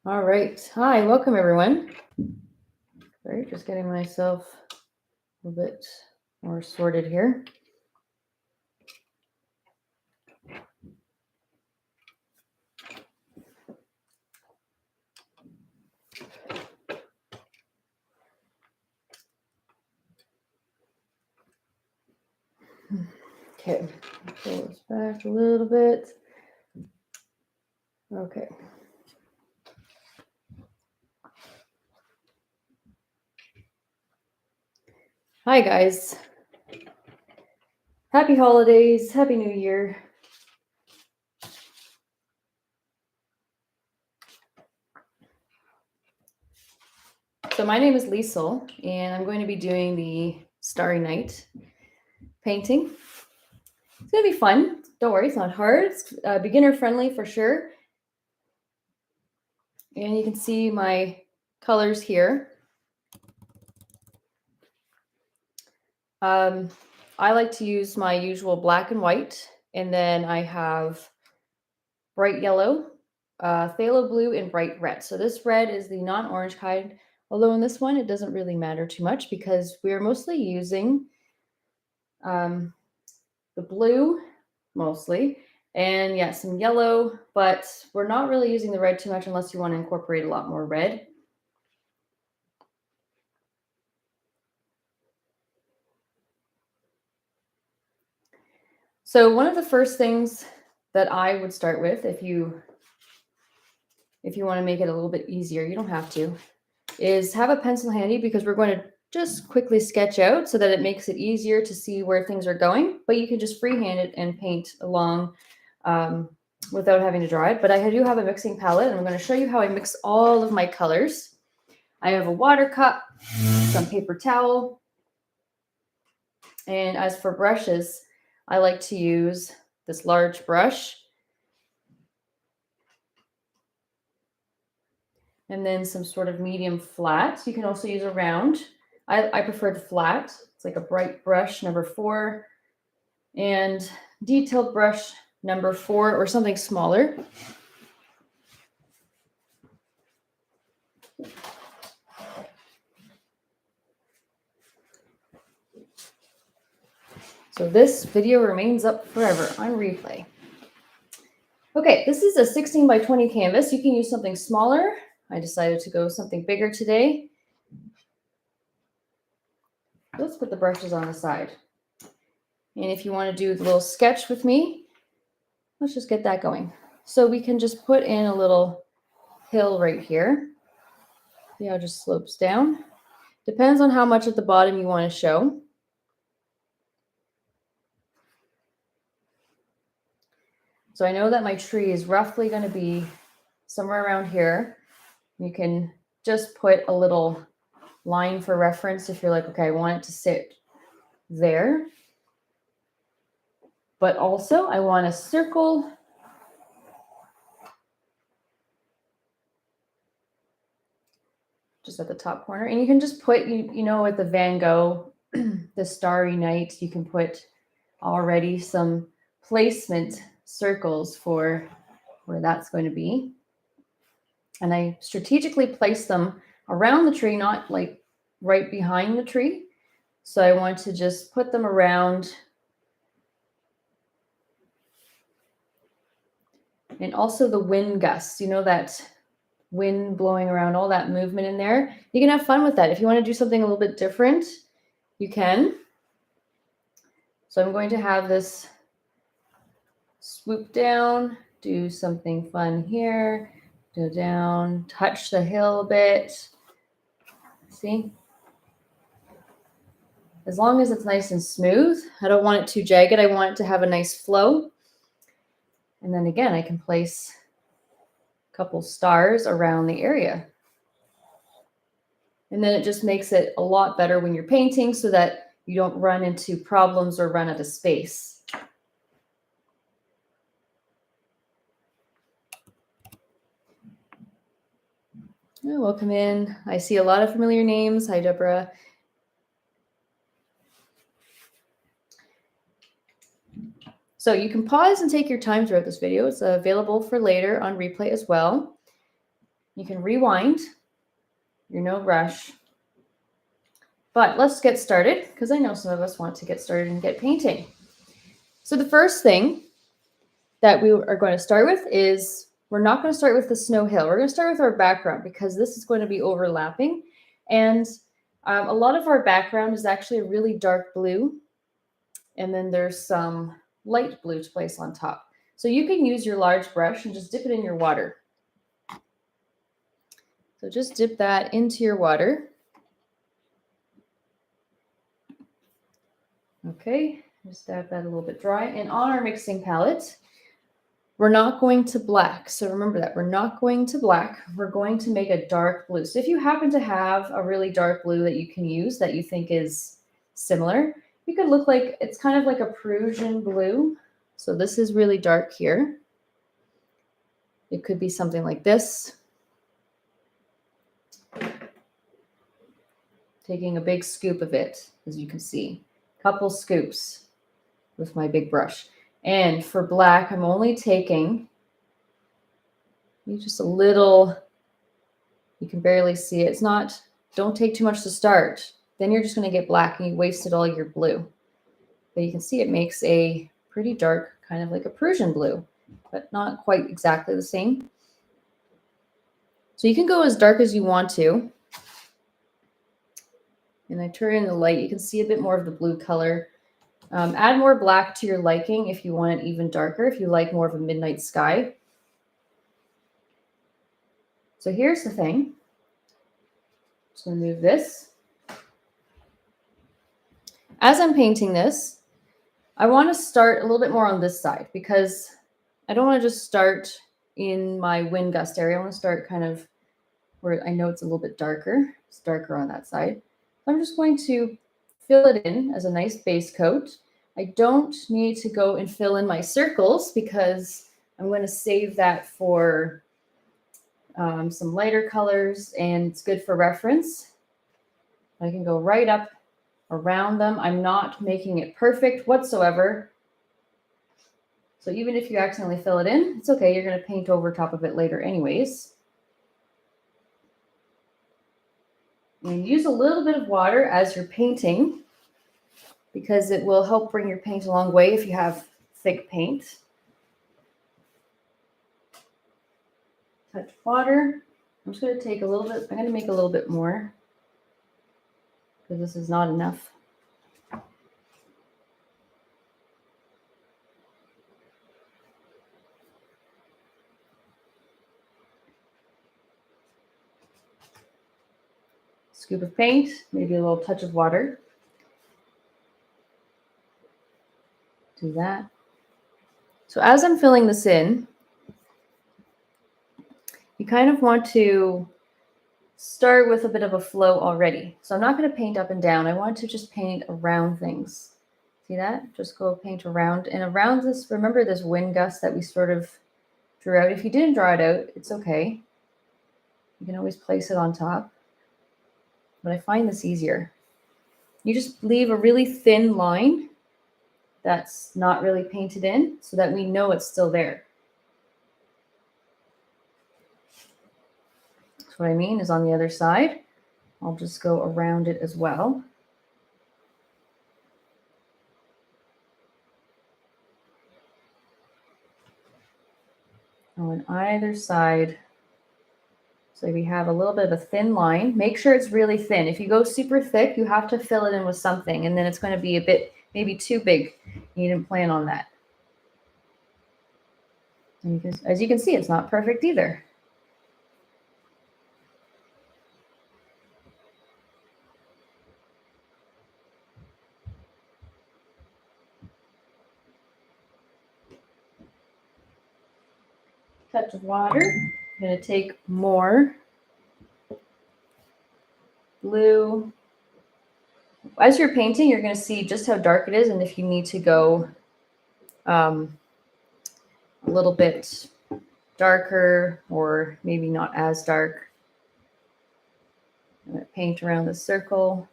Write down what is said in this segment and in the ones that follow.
All right. Hi, welcome everyone. All right, just getting myself a little bit more sorted here. Okay, pull this back a little bit. Okay. Hi, guys. Happy holidays. Happy New Year. So my name is Liesel, and I'm going to be doing the Starry Night painting. It's going to be fun. Don't worry, it's not hard. It's beginner friendly for sure. And you can see my colors here. I like to use my usual black and white, and then I have bright yellow, phthalo blue, and bright red. So this red is the non-orange kind, although in this one it doesn't really matter too much because we are mostly using the blue mostly, and yeah, some yellow, but we're not really using the red too much unless you want to incorporate a lot more red. So one of the first things that I would start with, if you want to make it a little bit easier, you don't have to, is have a pencil handy because we're going to just quickly sketch out so that it makes it easier to see where things are going, but you can just freehand it and paint along without having to draw it. But I do have a mixing palette, and I'm going to show you how I mix all of my colors. I have a water cup, some paper towel, and as for brushes, I like to use this large brush and then some sort of medium flat. You can also use a round. I prefer the flat. It's like a bright brush, number 4, and detailed brush, number 4, or something smaller. So this video remains up forever on replay. Okay, this is a 16 by 20 canvas. You can use something smaller. I decided to go something bigger today. Let's put the brushes on the side. And if you want to do the little sketch with me, let's just get that going. So we can just put in a little hill right here. See how it just slopes down. Depends on how much at the bottom you want to show. So I know that my tree is roughly going to be somewhere around here. You can just put a little line for reference if you're like, okay, I want it to sit there. But also I want a circle just at the top corner. And you can just put, you know, with the Van Gogh, the Starry Night, you can put already some placement circles for where that's going to be. And I strategically place them around the tree, not like right behind the tree. So I want to just put them around. And also the wind gusts, you know, that wind blowing around, all that movement in there. You can have fun with that. If you want to do something a little bit different, you can. So I'm going to have this swoop down, do something fun here, go down, touch the hill a bit. See? As long as it's nice and smooth. I don't want it too jagged. I want it to have a nice flow. And then again, I can place a couple stars around the area. And then it just makes it a lot better when you're painting so that you don't run into problems or run out of space. Oh, welcome in. I see a lot of familiar names. Hi, Deborah. So you can pause and take your time throughout this video. It's available for later on replay as well. You can rewind. You're no rush. But let's get started, because I know some of us want to get started and get painting. So the first thing that we are going to start with is, we're not going to start with the snow hill. We're going to start with our background, because this is going to be overlapping. And a lot of our background is actually a really dark blue. And then there's some light blue to place on top. So you can use your large brush and just dip it in your water. So just dip that into your water. Okay, just dab that a little bit dry. And on our mixing palette, we're not going to black. So remember that, we're not going to black. We're going to make a dark blue. So if you happen to have a really dark blue that you can use that you think is similar, you could look like, it's kind of like a Prussian blue. So this is really dark here. It could be something like this. Taking a big scoop of it, as you can see. Couple scoops with my big brush. And for black, I'm only taking just a little. You can barely see it. It's not, don't take too much to start. Then you're just going to get black and you wasted all your blue. But you can see it makes a pretty dark, kind of like a Prussian blue, but not quite exactly the same. So you can go as dark as you want to. And I turn in the light, you can see a bit more of the blue color. Add more black to your liking if you want it even darker, if you like more of a midnight sky. So here's the thing. Just going to move this. As I'm painting this, I want to start a little bit more on this side, because I don't want to just start in my wind gust area. I want to start kind of where I know it's a little bit darker. It's darker on that side. I'm just going to fill it in as a nice base coat. I don't need to go and fill in my circles, because I'm going to save that for some lighter colors, and it's good for reference. I can go right up around them. I'm not making it perfect whatsoever. So even if you accidentally fill it in, it's okay. You're going to paint over top of it later anyways. And use a little bit of water as you're painting, because it will help bring your paint a long way if you have thick paint. Touch water. I'm just going to take a little bit. I'm going to make a little bit more, because this is not enough. Scoop of paint, maybe a little touch of water. Do that. So as I'm filling this in, you kind of want to start with a bit of a flow already. So I'm not going to paint up and down. I want to just paint around things. See that? Just go paint around. And around this, remember this wind gust that we sort of drew out? If you didn't draw it out, it's okay. You can always place it on top. But I find this easier. You just leave a really thin line that's not really painted in, so that we know it's still there. So what I mean is, on the other side, I'll just go around it as well. On either side. So we have a little bit of a thin line. Make sure it's really thin. If you go super thick, you have to fill it in with something, and then it's going to be a bit, maybe too big. You didn't plan on that. And as you can see, it's not perfect either. Touch of water. I'm going to take more blue. As you're painting, you're going to see just how dark it is, and if you need to go a little bit darker, or maybe not as dark. I'm going to paint around the circle.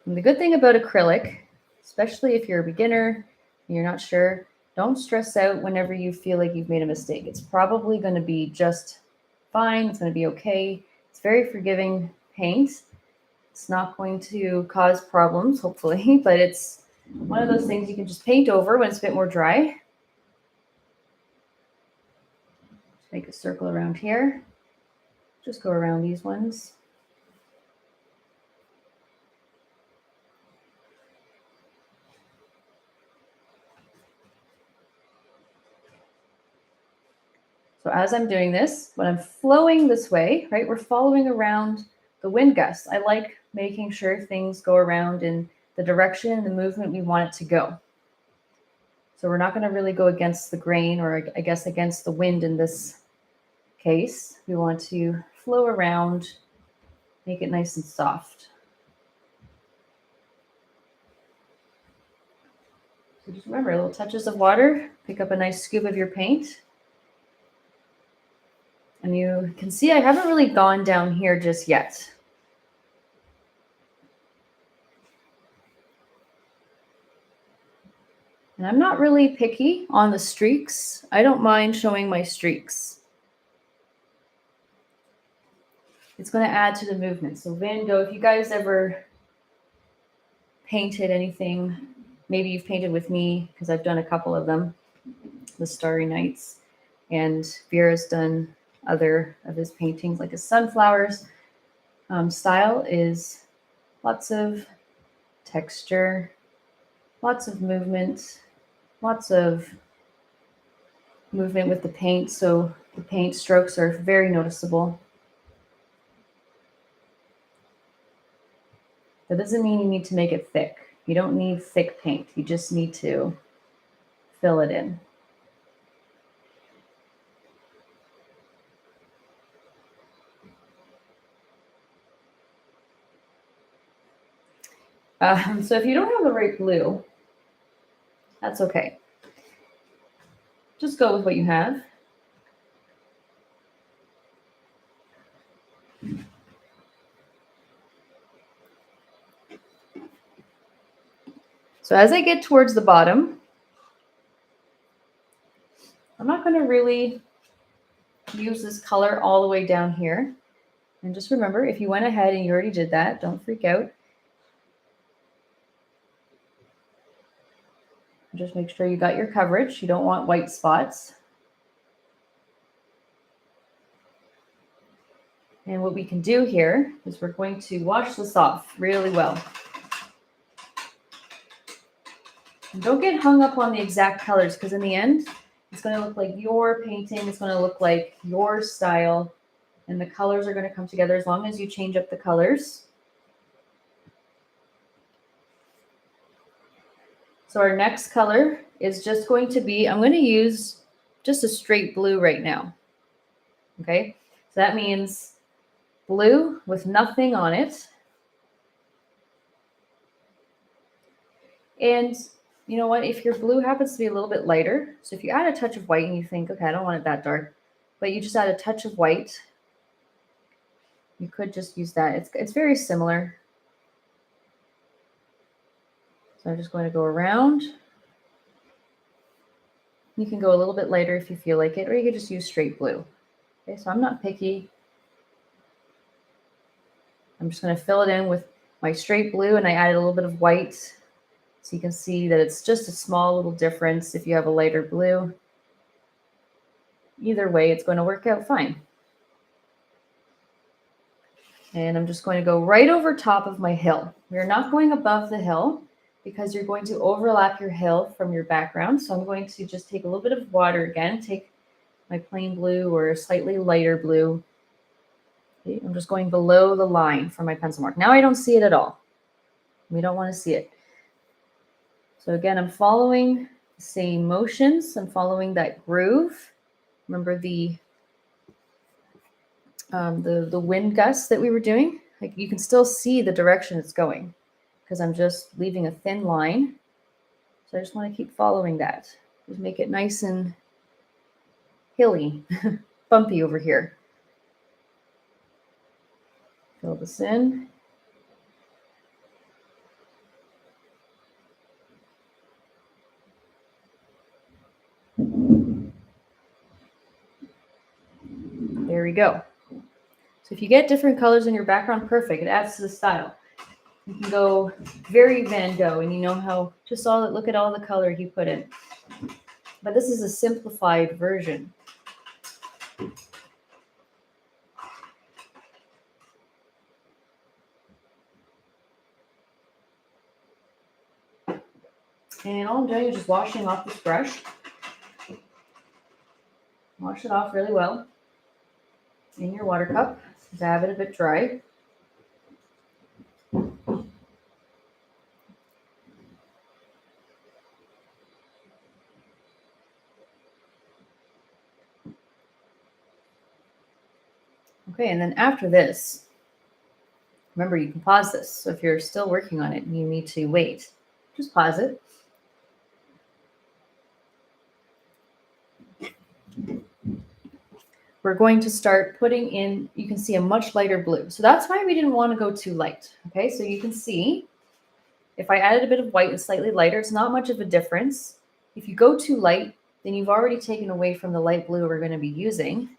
And the good thing about acrylic, especially if you're a beginner and you're not sure, Don't stress out whenever you feel like you've made a mistake. It's probably going to be just fine. It's going to be okay. It's very forgiving paint. It's not going to cause problems, hopefully, but it's one of those things you can just paint over when it's a bit more dry. Just make a circle around here. Just go around these ones. So as I'm doing this, when I'm flowing this way, right, we're following around the wind gusts. I like making sure things go around in the direction and the movement we want it to go. So we're not going to really go against the grain, or I guess against the wind in this case. We want to flow around, make it nice and soft. So just remember, little touches of water, pick up a nice scoop of your paint. And you can see I haven't really gone down here just yet. And I'm not really picky on the streaks. I don't mind showing my streaks. It's going to add to the movement. So Van Gogh, if you guys ever painted anything, maybe you've painted with me, because I've done a couple of them, the Starry Nights, and Vera's done other of his paintings, like his sunflowers. Style is lots of texture, lots of movement, lots of movement with the paint, so the paint strokes are very noticeable. That doesn't mean you need to make it thick. You don't need thick paint. You just need to fill it in. So if you don't have the right blue, that's okay. Just go with what you have. So as I get towards the bottom, I'm not going to really use this color all the way down here. And just remember, if you went ahead and you already did that, don't freak out. Just make sure you got your coverage. You don't want white spots. And what we can do here is we're going to wash this off really well. And don't get hung up on the exact colors, because in the end, it's going to look like your painting. It's going to look like your style, and the colors are going to come together as long as you change up the colors. So our next color is just going to be, I'm going to use just a straight blue right now. Okay, so that means blue with nothing on it. And you know what, if your blue happens to be a little bit lighter, so if you add a touch of white and you think, okay, I don't want it that dark, but you just add a touch of white, you could just use that. It's very similar. So I'm just going to go around. You can go a little bit lighter if you feel like it, or you could just use straight blue. Okay, so I'm not picky. I'm just going to fill it in with my straight blue, and I added a little bit of white. So you can see that it's just a small little difference if you have a lighter blue. Either way, it's going to work out fine. And I'm just going to go right over top of my hill. We're not going above the hill, because you're going to overlap your hill from your background. So I'm going to just take a little bit of water again, take my plain blue or a slightly lighter blue. Okay, I'm just going below the line for my pencil mark. Now I don't see it at all. We don't want to see it. So again, I'm following the same motions. I'm following that groove. Remember the wind gusts that we were doing? Like, you can still see the direction it's going, because I'm just leaving a thin line. So I just want to keep following that. Just make it nice and hilly, bumpy over here. Fill this in. we go. So if you get different colors in your background, perfect. It adds to the style. You can go very Van Gogh, and you know how just look at all the color he put in. But this is a simplified version. And all I'm doing is just washing off this brush. Wash it off really well in your water cup to have it a bit dry. Okay, and then after this, remember you can pause this. So if you're still working on it and you need to wait, just pause it. We're going to start putting in, you can see a much lighter blue. So that's why we didn't want to go too light. Okay, so you can see if I added a bit of white and slightly lighter, it's not much of a difference. If you go too light, then you've already taken away from the light blue we're going to be using,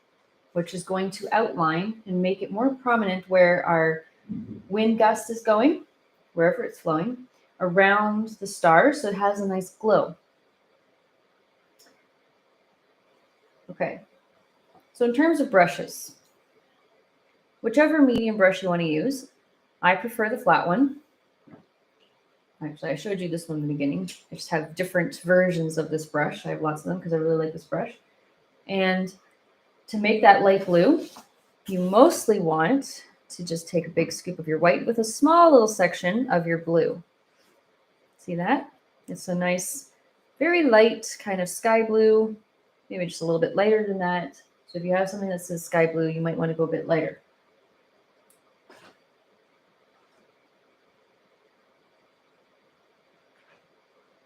which is going to outline and make it more prominent where our wind gust is going, wherever it's flowing, around the star, so it has a nice glow. Okay, so in terms of brushes, whichever medium brush you want to use, I prefer the flat one. Actually, I showed you this one in the beginning. I just have different versions of this brush. I have lots of them because I really like this brush. And to make that light blue, you mostly want to just take a big scoop of your white with a small little section of your blue. See that? It's a nice, very light kind of sky blue, maybe just a little bit lighter than that. So if you have something that says sky blue, you might want to go a bit lighter.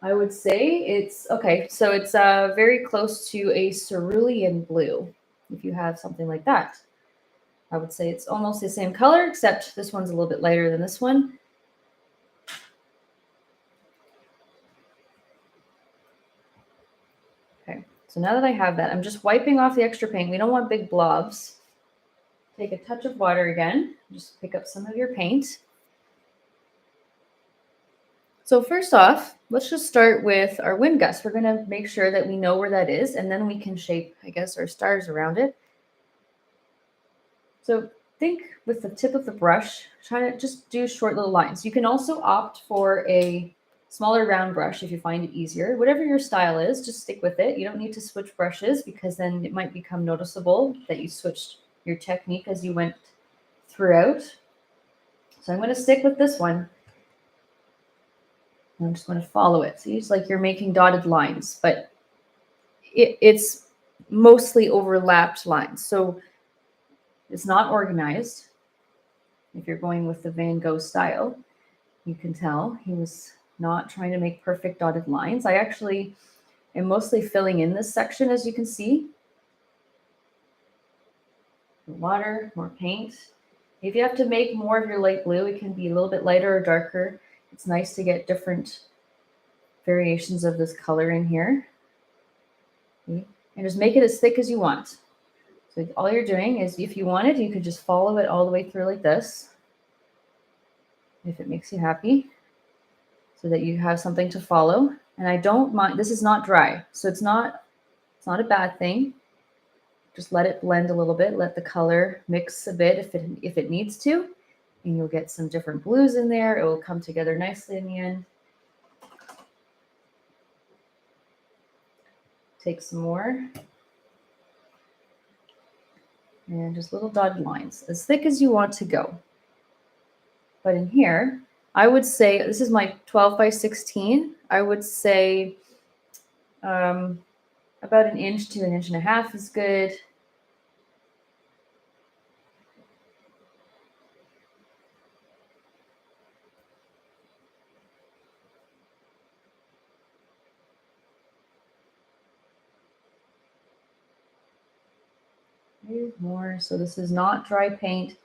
I would say it's, okay, so it's very close to a cerulean blue, if you have something like that. I would say it's almost the same color, except this one's a little bit lighter than this one. Okay, so now that I have that, I'm just wiping off the extra paint. We don't want big blobs. Take a touch of water again, just pick up some of your paint. So first off, let's just start with our wind gust. We're going to make sure that we know where that is, and then we can shape, I guess, our stars around it. So think with the tip of the brush, try to just do short little lines. You can also opt for a smaller round brush if you find it easier. Whatever your style is, just stick with it. You don't need to switch brushes because then it might become noticeable that you switched your technique as you went throughout. So I'm going to stick with this one. I'm just going to follow it. So it's like you're making dotted lines, but it's mostly overlapped lines. So it's not organized. If you're going with the Van Gogh style, you can tell he was not trying to make perfect dotted lines. I actually am mostly filling in this section, as you can see. Water, more paint. If you have to make more of your light blue, it can be a little bit lighter or darker. It's nice to get different variations of this color in here. Okay. And just make it as thick as you want. So all you're doing is, if you wanted, you could just follow it all the way through like this, if it makes you happy, so that you have something to follow. And I don't mind, this is not dry, so it's not a bad thing. Just let it blend a little bit, let the color mix a bit if it needs to, and you'll get some different blues in there. It will come together nicely in the end. Take some more. And just little dotted lines, as thick as you want to go. But in here, I would say, this is my 12 by 16. I would say about 1 inch to 1.5 inches is good. Maybe more. So this is not dry paint.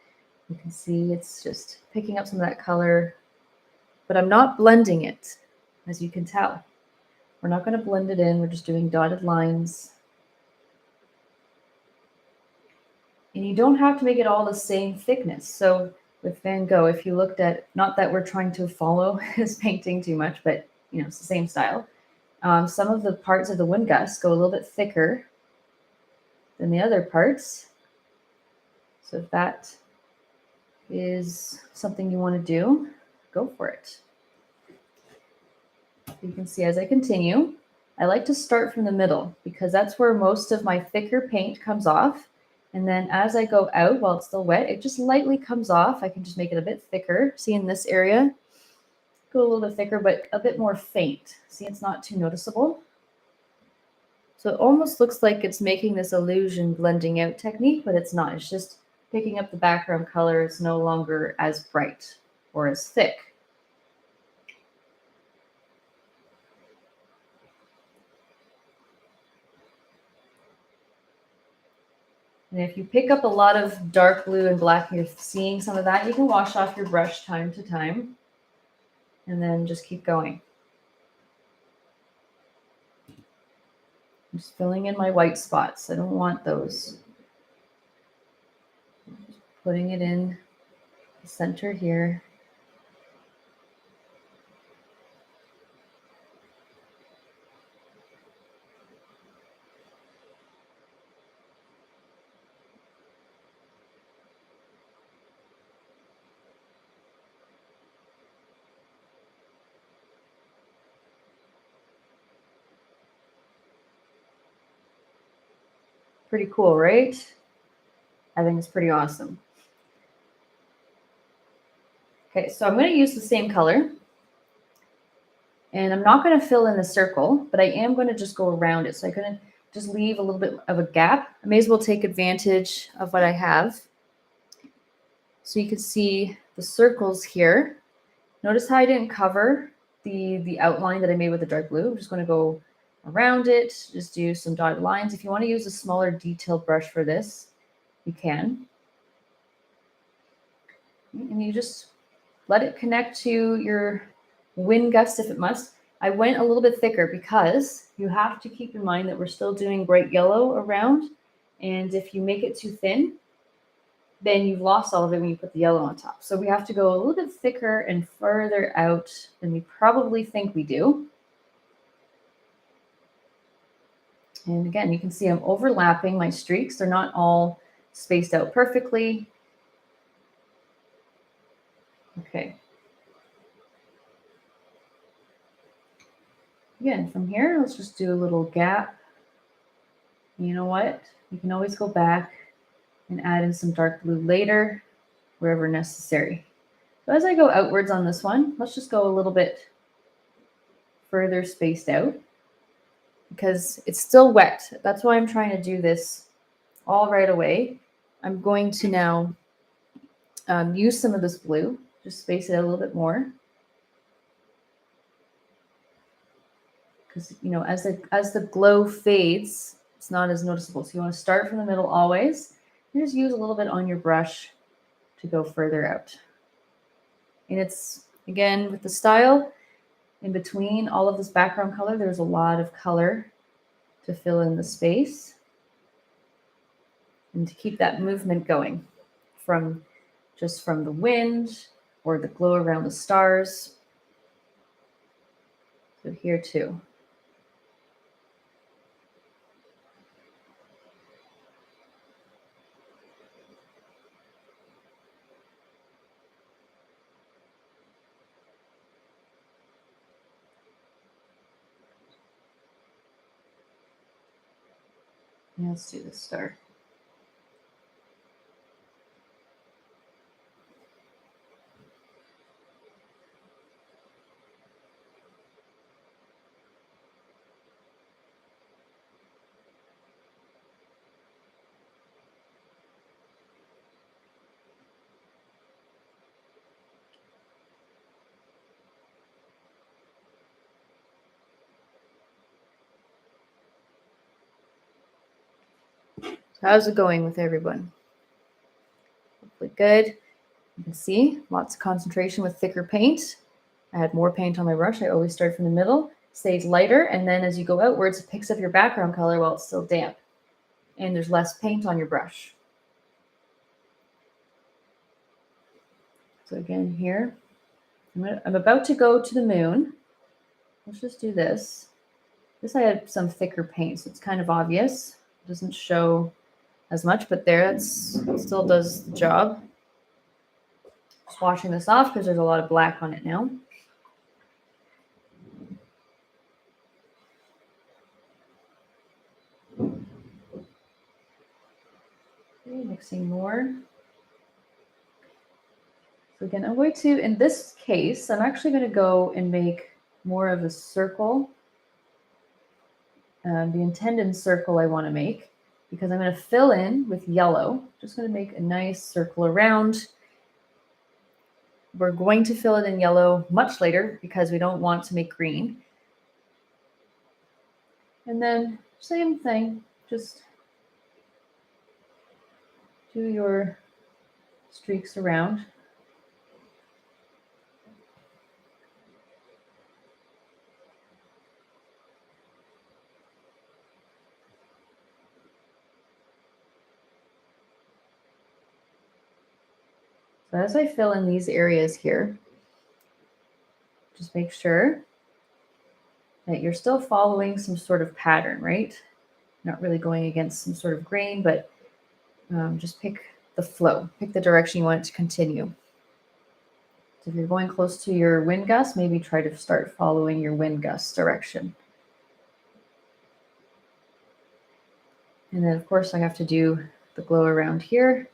You can see it's just picking up some of that color, but I'm not blending it, as you can tell. We're not going to blend it in. We're just doing dotted lines And you don't have to make it all the same thickness. So with Van Gogh, if you looked at, not that we're trying to follow his painting too much, but you know, it's the same style. Some of the parts of the wind gust go a little bit thicker than the other parts. So if that is something you want to do, go for it. You can see as I continue, I like to start from the middle because that's where most of my thicker paint comes off. And then as I go out while it's still wet, it just lightly comes off. I can just make it a bit thicker. See in this area, go a little bit thicker, but a bit more faint. See, it's not too noticeable. So it almost looks like it's making this illusion blending out technique, but it's not. It's just picking up the background color. It's no longer as bright or as thick. And if you pick up a lot of dark blue and black and you're seeing some of that, you can wash off your brush time to time and then just keep going. I'm just filling in my white spots. I don't want those. Just putting it in the center here. Pretty cool, right? I think it's pretty awesome. Okay, so I'm going to use the same color. And I'm not going to fill in the circle, but I am going to just go around it. So I'm going to just leave a little bit of a gap. I may as well take advantage of what I have. So you can see the circles here. Notice how I didn't cover the outline that I made with the dark blue. I'm just going to go around it, just do some dotted lines. If you want to use a smaller detailed brush for this, you can. And you just let it connect to your wind gust if it must. I went a little bit thicker because you have to keep in mind that we're still doing bright yellow around. And if you make it too thin, then you've lost all of it when you put the yellow on top. So we have to go a little bit thicker and further out than we probably think we do. And again, you can see I'm overlapping my streaks. They're not all spaced out perfectly. Okay. Again, from here, let's just do a little gap. You know what? You can always go back and add in some dark blue later, wherever necessary. So as I go outwards on this one, let's just go a little bit further spaced out because it's still wet. That's why I'm trying to do this all right away. I'm going to now use some of this blue, just space it out a little bit more. Because, you know, as the glow fades, it's not as noticeable. So you want to start from the middle always. And just use a little bit on your brush to go further out. And it's, again, with the style, in between all of this background color, there's a lot of color to fill in the space and to keep that movement going from the wind or the glow around the stars. So here too. Yeah, let's do the star. So how's it going with everyone? Hopefully good. You can see lots of concentration with thicker paint. I had more paint on my brush. I always start from the middle, stays lighter, and then as you go outwards, it picks up your background color while it's still damp. And there's less paint on your brush. So again here, I'm about to go to the moon. Let's just do this. This I had some thicker paint, so it's kind of obvious. It doesn't show as much, but there it still does the job. Just washing this off because there's a lot of black on it now. Okay, mixing more. So again, I'm going to, in this case, I'm actually going to go and make more of a circle. The intended circle I want to make, because I'm going to fill in with yellow. Just going to make a nice circle around. We're going to fill it in yellow much later because we don't want to make green. And then same thing, just do your streaks around. So as I fill in these areas here, just make sure that you're still following some sort of pattern, right? Not really going against some sort of grain, but just pick the flow, pick the direction you want it to continue. So if you're going close to your wind gust, maybe try to start following your wind gust direction. And then of course I have to do the glow around here.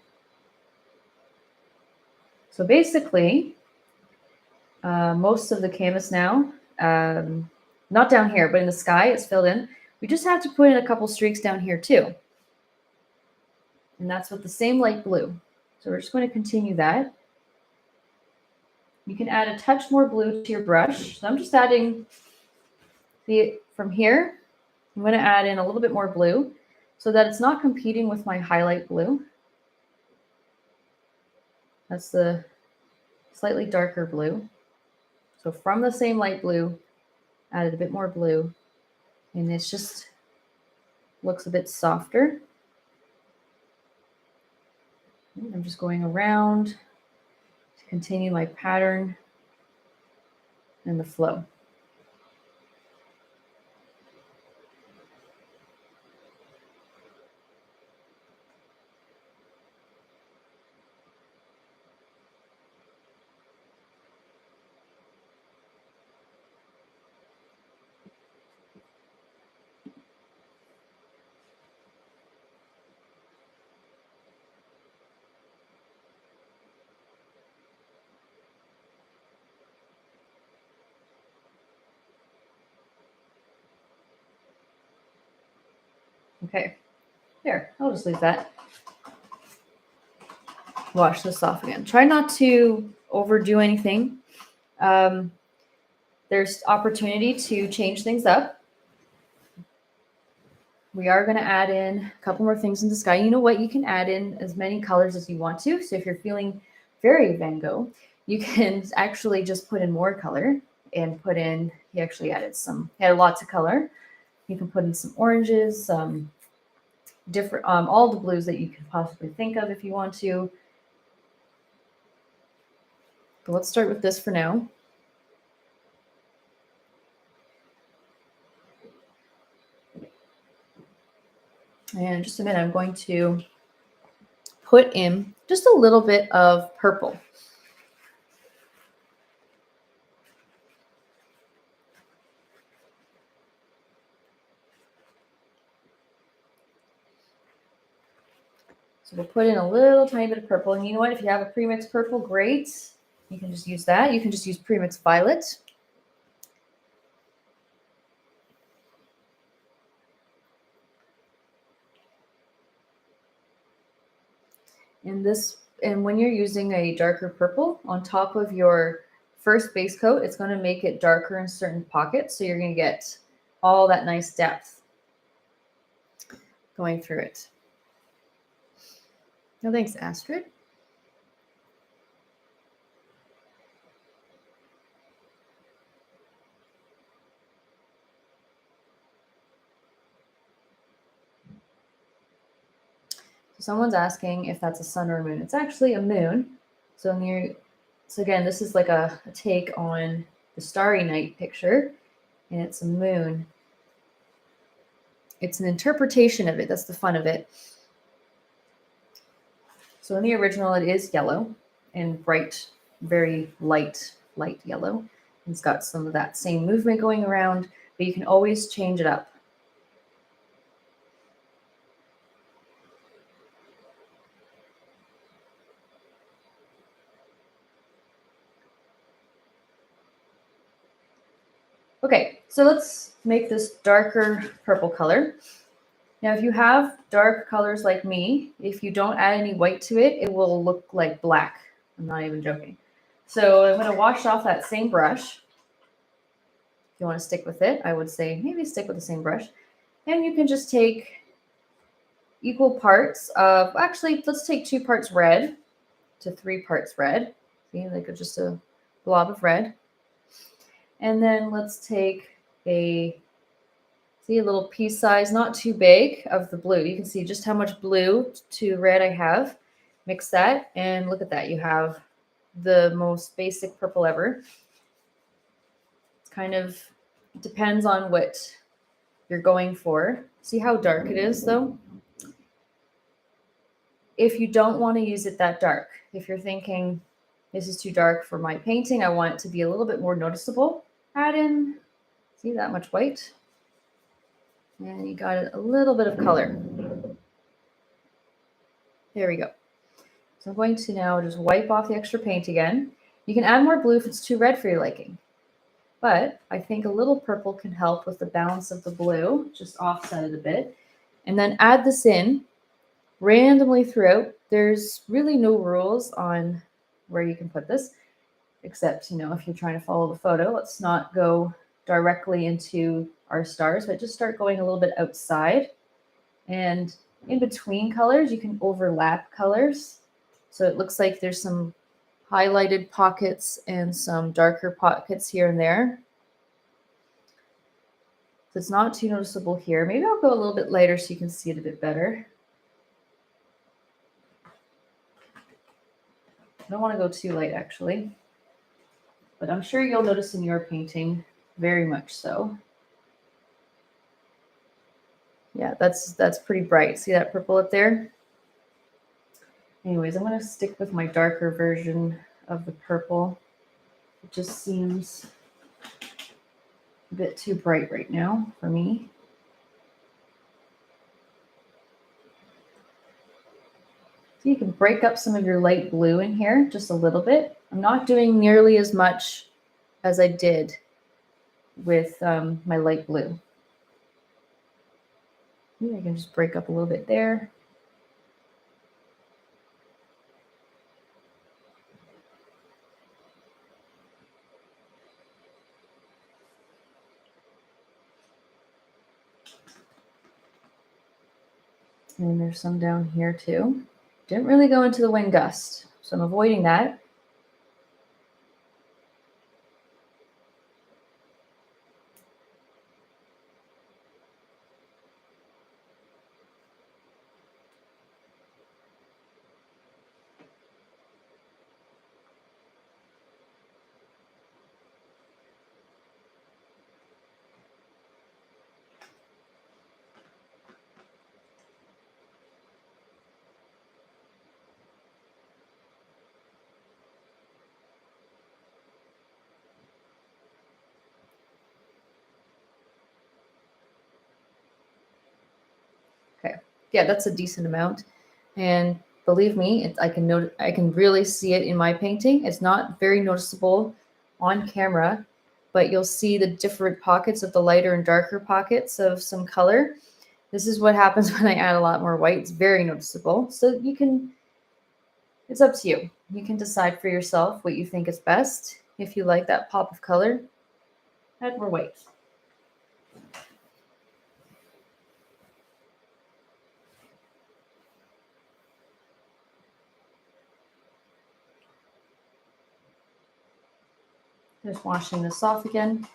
So basically, most of the canvas now, not down here, but in the sky, it's filled in. We just have to put in a couple streaks down here too. And that's with the same light blue. So we're just going to continue that. You can add a touch more blue to your brush. So I'm just adding from here, I'm going to add in a little bit more blue so that it's not competing with my highlight blue. That's the slightly darker blue. So from the same light blue, added a bit more blue, and it's just looks a bit softer. I'm just going around to continue my pattern and the flow. Okay, there, I'll just leave that. Wash this off again. Try not to overdo anything. There's opportunity to change things up. We are going to add in a couple more things in the sky. You know what? You can add in as many colors as you want to. So if you're feeling very Van Gogh, you can actually just put in more color and put in, he actually added lots of color. You can put in some oranges, some different, all the blues that you can possibly think of if you want to. But let's start with this for now. And in just a minute, I'm going to put in just a little bit of purple. So we'll put in a little tiny bit of purple. And you know what? If you have a premixed purple, great. You can just use that. You can just use premixed violet. And when you're using a darker purple on top of your first base coat, it's going to make it darker in certain pockets. So you're going to get all that nice depth going through it. No, thanks, Astrid. So someone's asking if that's a sun or a moon. It's actually a moon. So So again, this is like a take on the Starry Night picture, and it's a moon. It's an interpretation of it. That's the fun of it. So in the original, it is yellow and bright, very light yellow. It's got some of that same movement going around, but you can always change it up. Okay, so let's make this darker purple color. Now, if you have dark colors like me, if you don't add any white to it, it will look like black. I'm not even joking. So I'm going to wash off that same brush. If you want to stick with it, I would say maybe stick with the same brush. And you can just take equal parts of, actually, let's take 2 parts red to 3 parts red. See, like just a blob of red. And then let's take a little pea size, not too big, of the blue. You can see just how much blue to red I have. Mix that, and look at that. You have the most basic purple ever. It's kind of depends on what you're going for. See how dark it is, though? If you don't want to use it that dark, if you're thinking, this is too dark for my painting, I want it to be a little bit more noticeable, add in, see that much white? And you got a little bit of color. There we go. So I'm going to now just wipe off the extra paint again. You can add more blue if it's too red for your liking. But I think a little purple can help with the balance of the blue, just offset it a bit. And then add this in randomly throughout. There's really no rules on where you can put this, except, if you're trying to follow the photo, let's not go directly into our stars, but just start going a little bit outside. And in between colors, you can overlap colors. So it looks like there's some highlighted pockets and some darker pockets here and there. So it's not too noticeable here. Maybe I'll go a little bit lighter so you can see it a bit better. I don't want to go too light, actually. But I'm sure you'll notice in your painting very much so. Yeah, that's pretty bright. See that purple up there? Anyways, I'm going to stick with my darker version of the purple. It just seems a bit too bright right now for me. So you can break up some of your light blue in here just a little bit. I'm not doing nearly as much as I did with my light blue. Maybe I can just break up a little bit there. And there's some down here too. Didn't really go into the wind gust, so I'm avoiding that. Okay, yeah, that's a decent amount. And believe me, I can really see it in my painting. It's not very noticeable on camera, but you'll see the different pockets of the lighter and darker pockets of some color. This is what happens when I add a lot more white. It's very noticeable. So it's up to you. You can decide for yourself what you think is best. If you like that pop of color, add more white. Just washing this off again.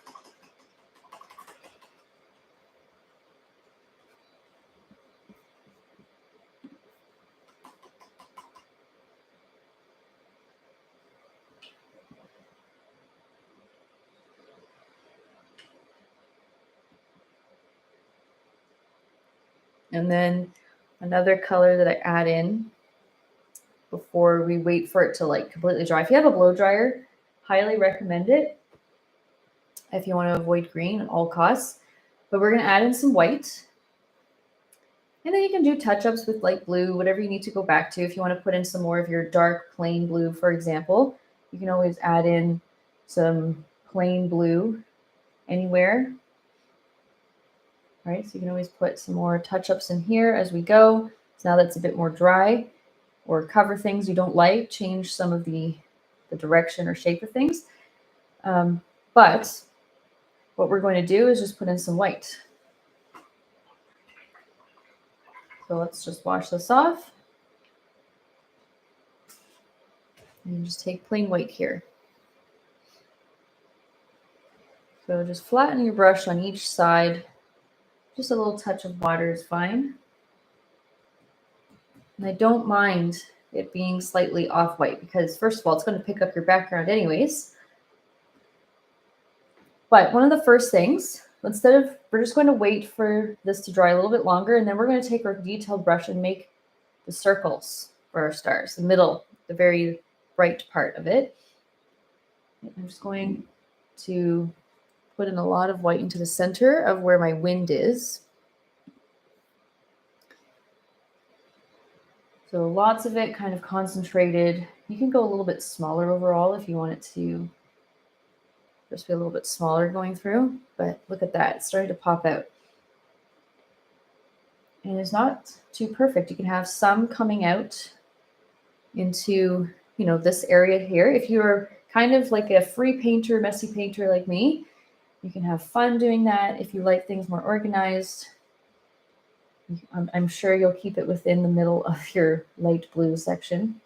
And then another color that I add in before we wait for it to like completely dry. If you have a blow dryer, highly recommend it if you want to avoid green at all costs. But we're going to add in some white. And then you can do touch-ups with light blue, whatever you need to go back to. If you want to put in some more of your dark plain blue, for example, you can always add in some plain blue anywhere. All right, so you can always put some more touch-ups in here as we go. So now that's a bit more dry, or cover things you don't like, change some of the direction or shape of things. But what we're going to do is just put in some white. So let's just wash this off. And just take plain white here. So just flatten your brush on each side. Just a little touch of water is fine. And I don't mind it being slightly off-white because first of all, it's going to pick up your background anyways. But one of the first things, we're just going to wait for this to dry a little bit longer, and then we're going to take our detailed brush and make the circles for our stars, the middle, the very bright part of it. I'm just going to put in a lot of white into the center of where my wind is. So lots of it kind of concentrated. You can go a little bit smaller overall if you want it to just be a little bit smaller going through, but look at that, it's starting to pop out. And it's not too perfect. You can have some coming out into, this area here. If you're kind of like a free painter, messy painter like me, you can have fun doing that. If you like things more organized, I'm sure you'll keep it within the middle of your light blue section.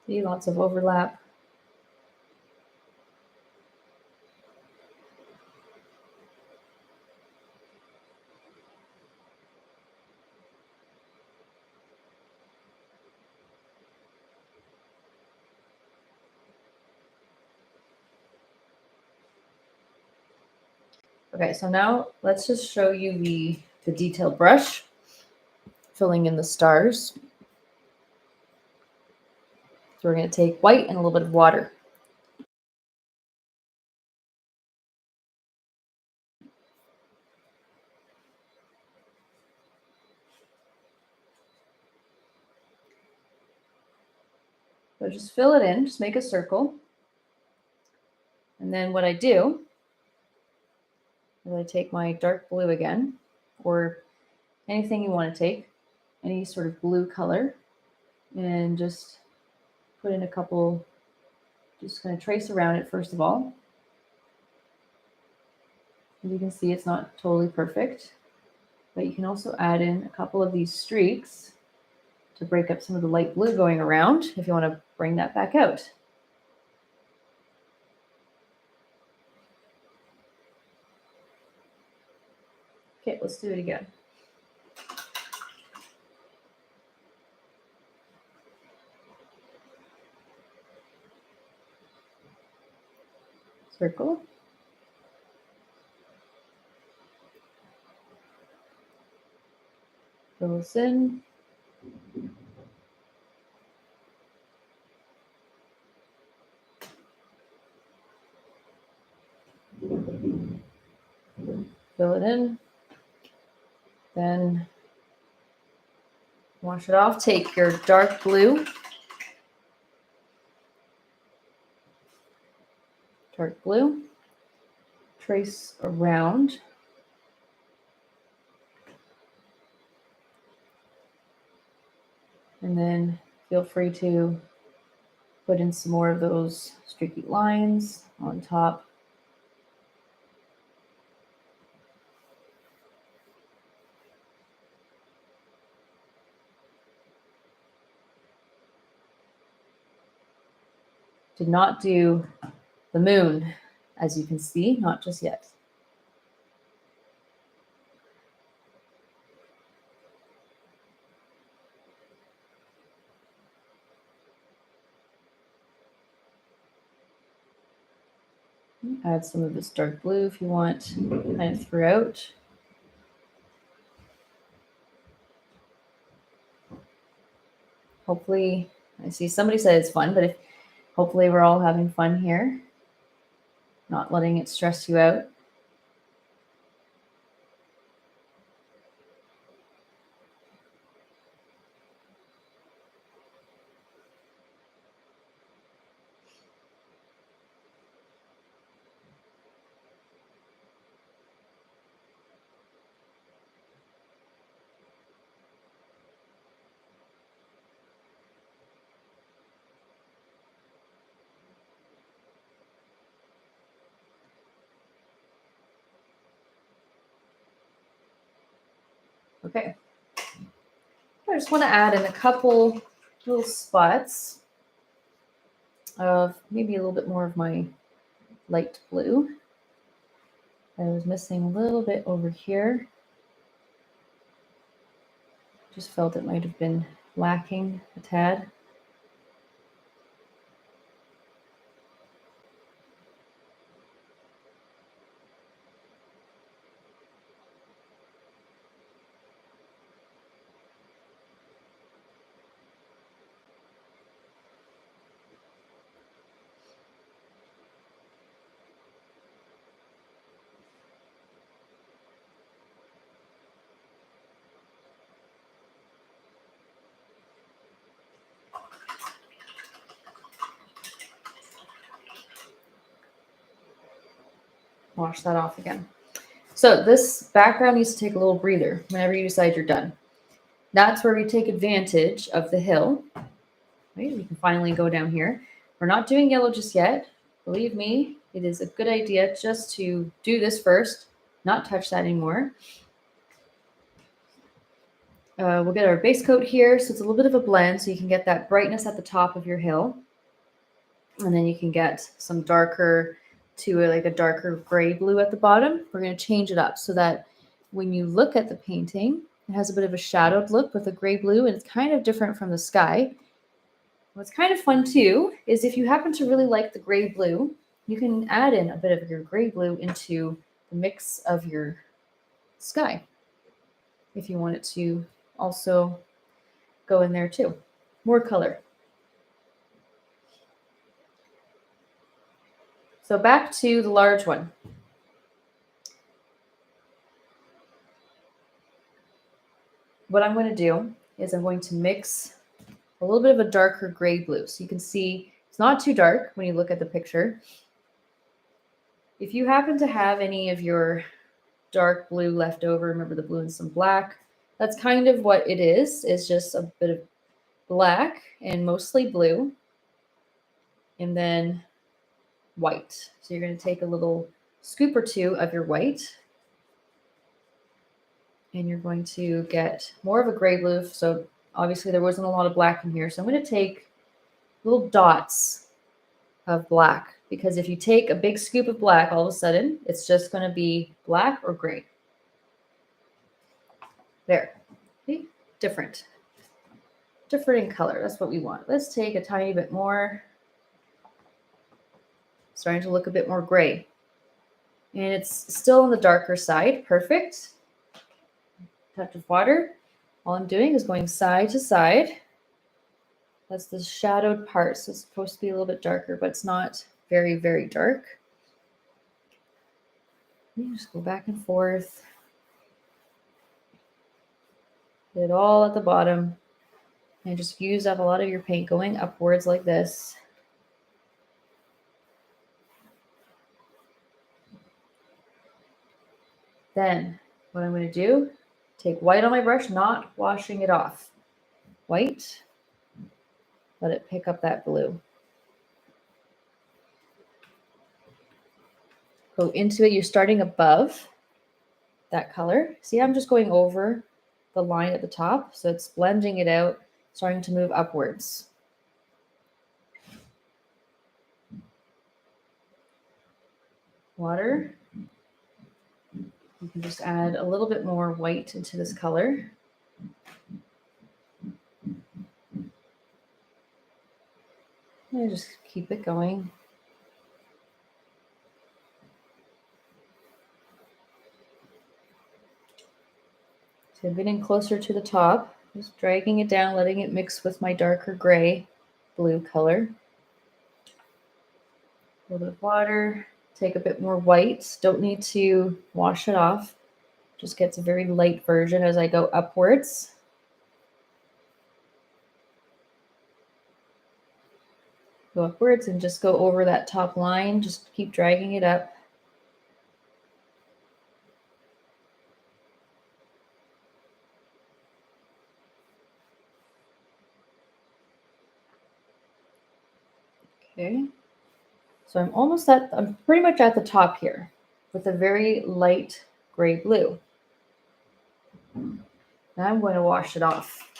See, lots of overlap. Okay, so now let's just show you the detailed brush, filling in the stars. So we're going to take white and a little bit of water. So just fill it in, just make a circle. And then what I do is I take my dark blue again, or anything you want to take, any sort of blue color, and just put in a couple, just kind of trace around it first of all. As you can see, it's not totally perfect, but you can also add in a couple of these streaks to break up some of the light blue going around if you want to bring that back out. Okay, let's do it again. Circle. Fill this in. Fill it in. Then wash it off. Take your dark blue. Dark blue. Trace around. And then feel free to put in some more of those streaky lines on top. Did not do the moon, as you can see, not just yet. Add some of this dark blue if you want, kind of throughout. Hopefully, I see somebody said it's fun, but hopefully we're all having fun here, not letting it stress you out. Okay. I just want to add in a couple little spots of maybe a little bit more of my light blue. I was missing a little bit over here. Just felt it might have been lacking a tad. Wash that off again. So this background needs to take a little breather whenever you decide you're done. That's where we take advantage of the hill. Right? We can finally go down here. We're not doing yellow just yet. Believe me, it is a good idea just to do this first, not touch that anymore. We'll get our base coat here, so it's a little bit of a blend, so you can get that brightness at the top of your hill. And then you can get some darker to like a darker gray blue at the bottom. We're going to change it up so that when you look at the painting, it has a bit of a shadowed look with a gray blue, and it's kind of different from the sky. What's kind of fun too is if you happen to really like the gray blue, you can add in a bit of your gray blue into the mix of your sky if you want it to also go in there too. More color. So back to the large one. What I'm going to do is I'm going to mix a little bit of a darker gray blue. So you can see it's not too dark when you look at the picture. If you happen to have any of your dark blue left over, remember the blue and some black, that's kind of what it is just a bit of black and mostly blue, and then white. So you're going to take a little scoop or two of your white, and you're going to get more of a gray blue. So obviously there wasn't a lot of black in here. So I'm going to take little dots of black, because if you take a big scoop of black, all of a sudden it's just going to be black or gray. There. See? Different in color. That's what we want. Let's take a tiny bit more. Starting to look a bit more gray. And it's still on the darker side. Perfect. Touch of water. All I'm doing is going side to side. That's the shadowed part. So it's supposed to be a little bit darker, but it's not very, very dark. You just go back and forth. Get it all at the bottom. And just use up a lot of your paint going upwards like this. Then what I'm going to do, take white on my brush, not washing it off. White, let it pick up that blue. Go into it. You're starting above that color. See, I'm just going over the line at the top. So it's blending it out, starting to move upwards. Water. You can just add a little bit more white into this color. And just keep it going. So I'm getting closer to the top, just dragging it down, letting it mix with my darker gray blue color. A little bit of water, take a bit more white. Don't need to wash it off. Just gets a very light version as I go upwards. Go upwards and just go over that top line. Just keep dragging it up. Okay. So I'm pretty much at the top here with a very light gray blue. Now I'm going to wash it off.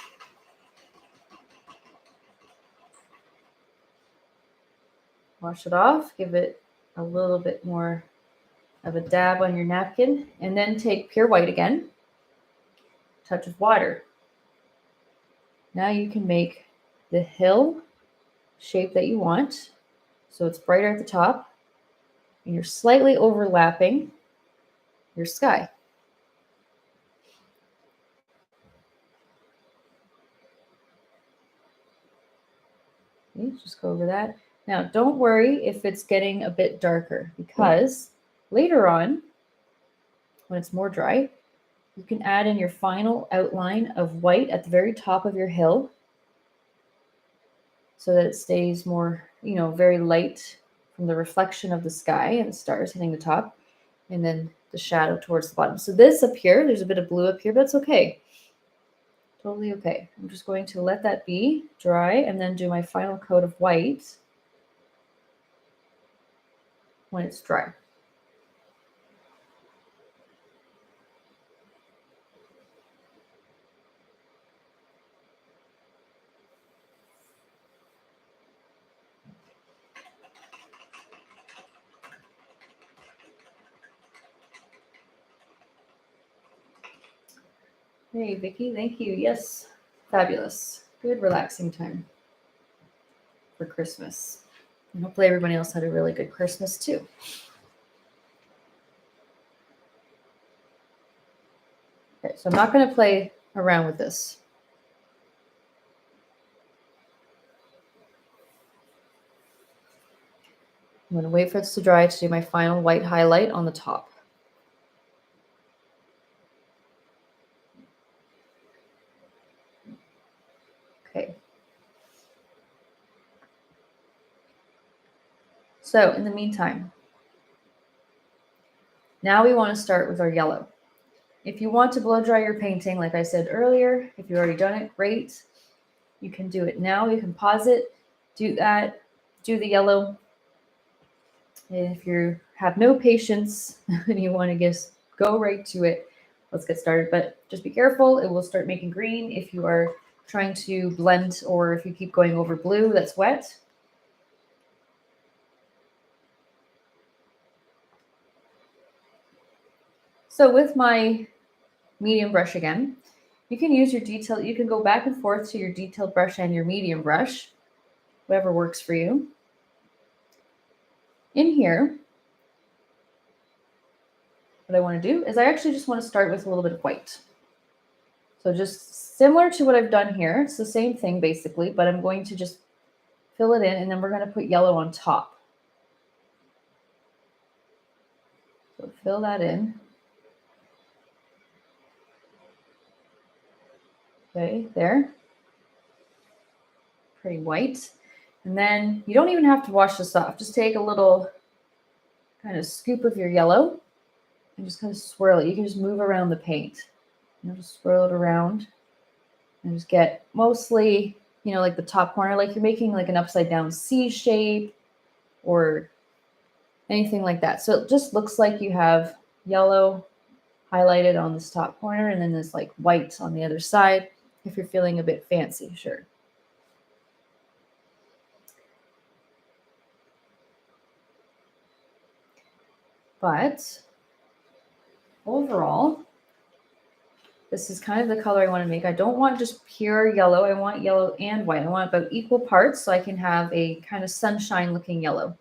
Wash it off, give it a little bit more of a dab on your napkin, and then take pure white again, touch of water. Now you can make the hill shape that you want. So it's brighter at the top, and you're slightly overlapping your sky. Okay, just go over that. Now, don't worry if it's getting a bit darker, because later on, when it's more dry, you can add in your final outline of white at the very top of your hill so that it stays more, very light from the reflection of the sky and the stars hitting the top, and then the shadow towards the bottom. So this up here, there's a bit of blue up here, but it's okay. Totally okay. I'm just going to let that be dry and then do my final coat of white when it's dry. Hey, Vicky, thank you. Yes, fabulous. Good, relaxing time for Christmas. And hopefully everybody else had a really good Christmas too. Okay, so I'm not going to play around with this. I'm going to wait for this to dry to do my final white highlight on the top. Okay. So in the meantime, now we want to start with our yellow. If you want to blow dry your painting, like I said earlier, if you've already done it, great. You can do it now. You can pause it, do that, do the yellow. And if you have no patience and you want to just go right to it, let's get started. But just be careful. It will start making green if you are trying to blend, or if you keep going over blue that's wet. So with my medium brush again, you can use your detail. You can go back and forth to your detailed brush and your medium brush, whatever works for you. In here, what I want to do is I actually just want to start with a little bit of white. So just similar to what I've done here. It's the same thing basically, but I'm going to just fill it in, and then we're going to put yellow on top. So fill that in. Okay, there. Pretty white. And then you don't even have to wash this off. Just take a little kind of scoop of your yellow and just kind of swirl it. You can just move around the paint. Just swirl it around and just get mostly you know, like the top corner, like you're making like an upside down C shape or anything like that. So it just looks like you have yellow highlighted on this top corner and then this like white on the other side if you're feeling a bit fancy, sure. But overall, this is kind of the color I want to make. I don't want just pure yellow. I want yellow and white. I want about equal parts so I can have a kind of sunshine looking yellow.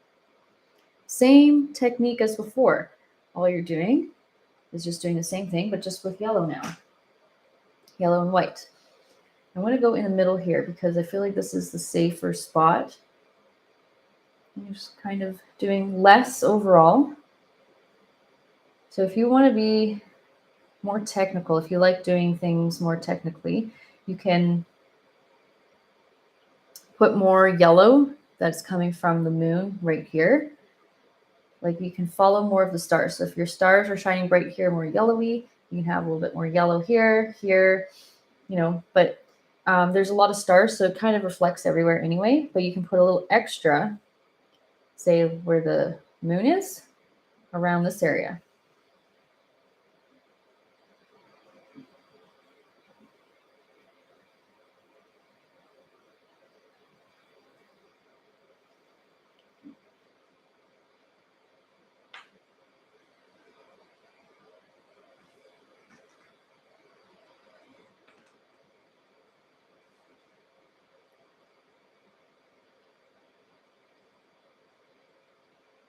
Same technique as before. All you're doing is just doing the same thing, but just with yellow now. Yellow and white. I want to go in the middle here because I feel like this is the safer spot. I'm just kind of doing less overall. So if you want to be more technical, if you like doing things more technically, you can put more yellow that's coming from the moon right here. Like you can follow more of the stars. So if your stars are shining bright here, more yellowy, you can have a little bit more yellow here, you know, but there's a lot of stars, so it kind of reflects everywhere anyway, but you can put a little extra, say where the moon is, around this area.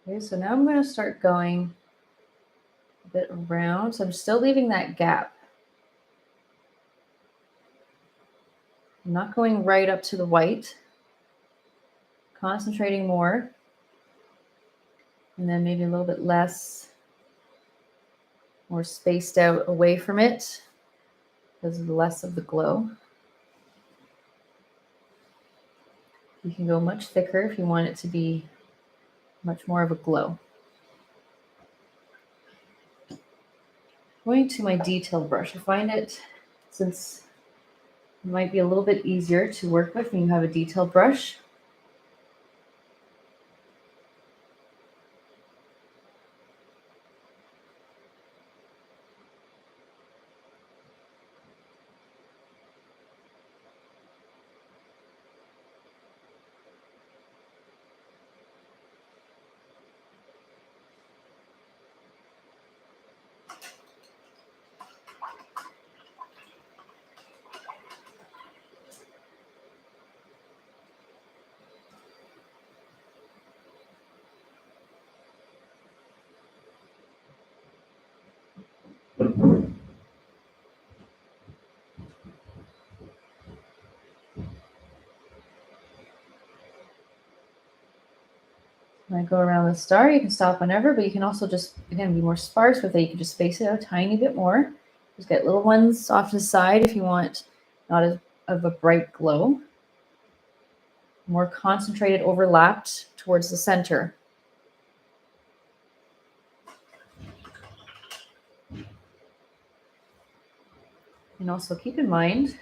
Okay, so now I'm going to start going a bit around. So I'm still leaving that gap. I'm not going right up to the white. Concentrating more. And then maybe a little bit less, more spaced out away from it because of the less of the glow. You can go much thicker if you want it to be much more of a glow. Going to my detail brush, I find it, since it might be a little bit easier to work with when you have a detail brush. When I go around the star, you can stop whenever, but you can also just, again, be more sparse with it. You can just space it out a tiny bit more. Just get little ones off to the side if you want not as of a bright glow. More concentrated, overlapped towards the center. And also keep in mind,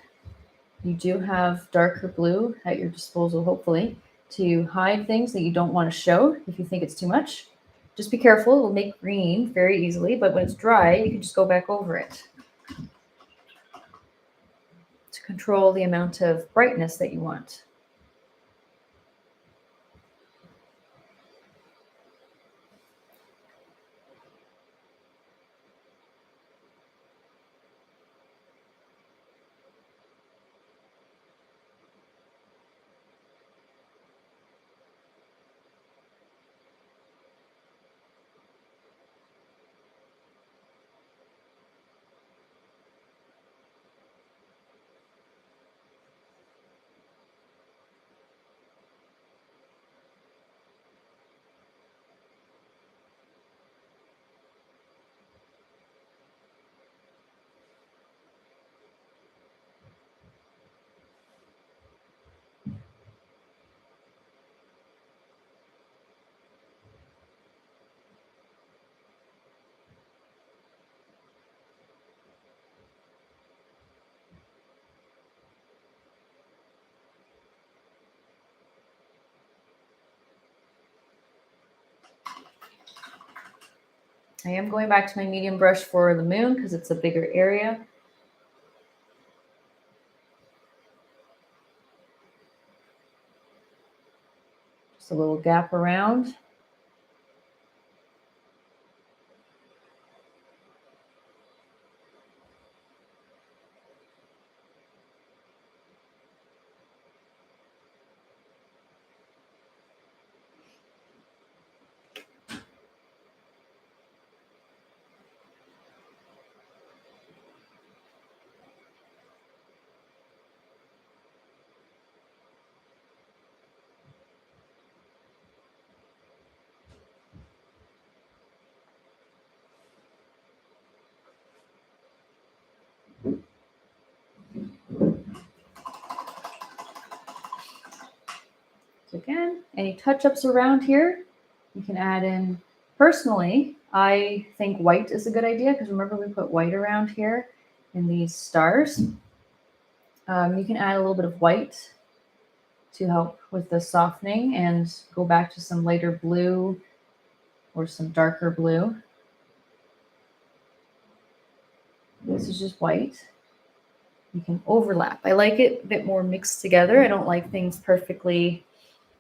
you do have darker blue at your disposal, hopefully, to hide things that you don't want to show if you think it's too much. Just be careful, it will make green very easily, but when it's dry, you can just go back over it to control the amount of brightness that you want. I am going back to my medium brush for the moon because it's a bigger area. Just a little gap around. So again, any touch-ups around here, you can add in. Personally, I think white is a good idea because remember we put white around here in these stars. You can add a little bit of white to help with the softening and go back to some lighter blue or some darker blue. This is just white. You can overlap. I like it a bit more mixed together. I don't like things perfectly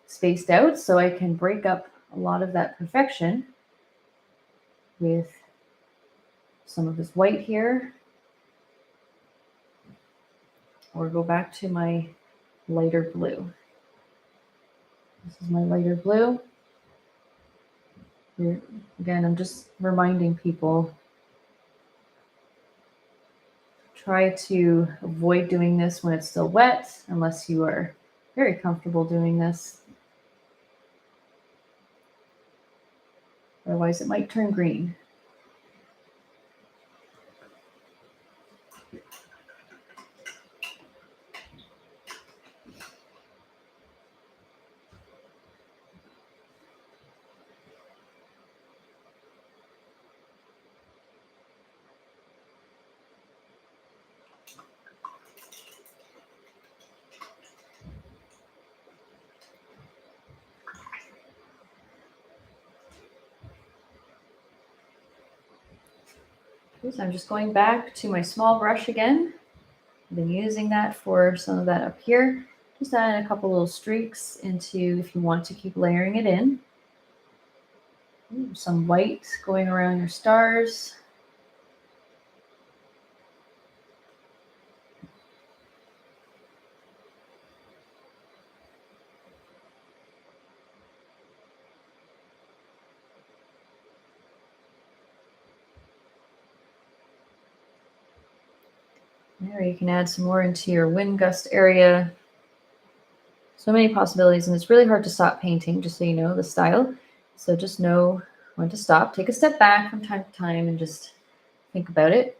spaced out, so I can break up a lot of that perfection with some of this white here, or go back to my lighter blue. This is my lighter blue. Here, again, I'm just reminding people, try to avoid doing this when it's still wet, unless you are very comfortable doing this. Otherwise, it might turn green. So I'm just going back to my small brush again. I've been using that for some of that up here. Just add a couple little streaks into, if you want to keep layering it in. Ooh, some white going around your stars. There, you can add some more into your wind gust area. So many possibilities, and it's really hard to stop painting, just so you know the style. So just know when to stop. Take a step back from time to time and just think about it.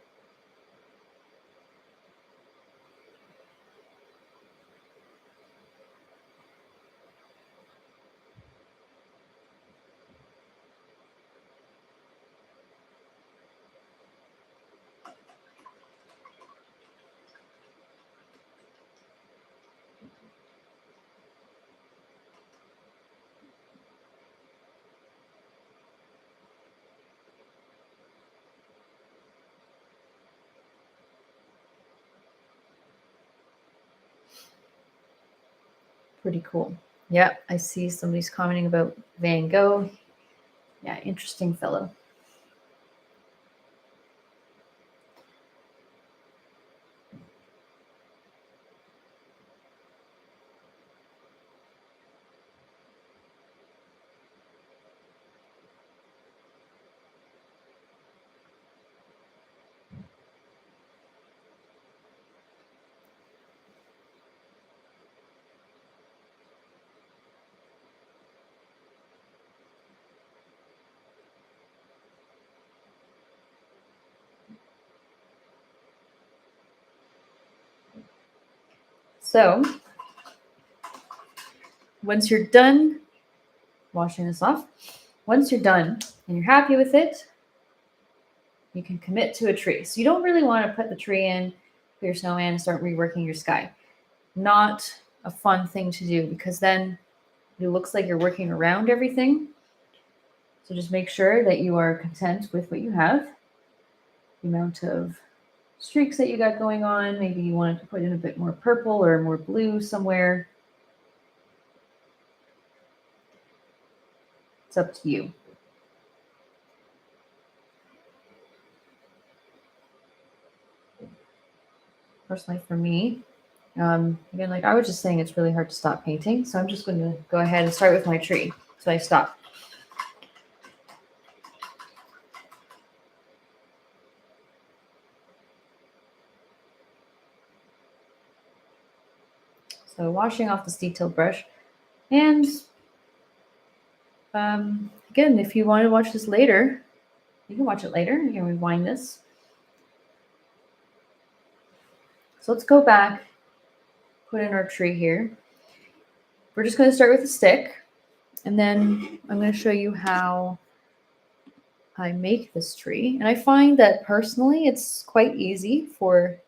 Pretty cool. Yeah, I see somebody's commenting about Van Gogh. Yeah, interesting fellow. So once you're done washing this off, once you're done and you're happy with it, you can commit to a tree. So you don't really want to put the tree in, put your snowman, and start reworking your sky. Not a fun thing to do because then it looks like you're working around everything. So just make sure that you are content with what you have. The amount of streaks that you got going on. Maybe you wanted to put in a bit more purple or more blue somewhere. It's up to you. Personally, for me, again, like I was just saying, it's really hard to stop painting. So I'm just going to go ahead and start with my tree. So I stop. So washing off this detailed brush. And again, if you want to watch this later, you can watch it later. You can rewind this. So let's go back, put in our tree here. We're just going to start with a stick, and then I'm going to show you how I make this tree. And I find that personally, it's quite easy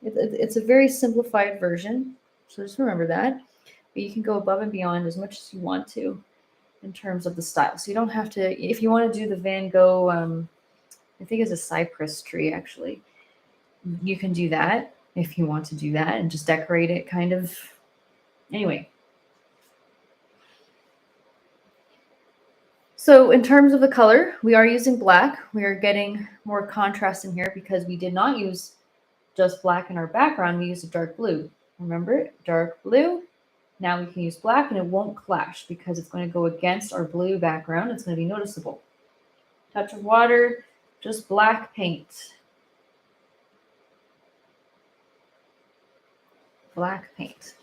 it's a very simplified version. So just remember that. But you can go above and beyond as much as you want to in terms of the style. So you don't have to, if you want to do the Van Gogh, I think it's a cypress tree actually. You can do that if you want to do that and just decorate it kind of. Anyway. So in terms of the color, we are using black. We are getting more contrast in here because we did not use just black in our background. We used a dark blue. Remember, dark blue. Now we can use black and it won't clash because it's going to go against our blue background. It's going to be noticeable. Touch of water, just black paint. Black paint.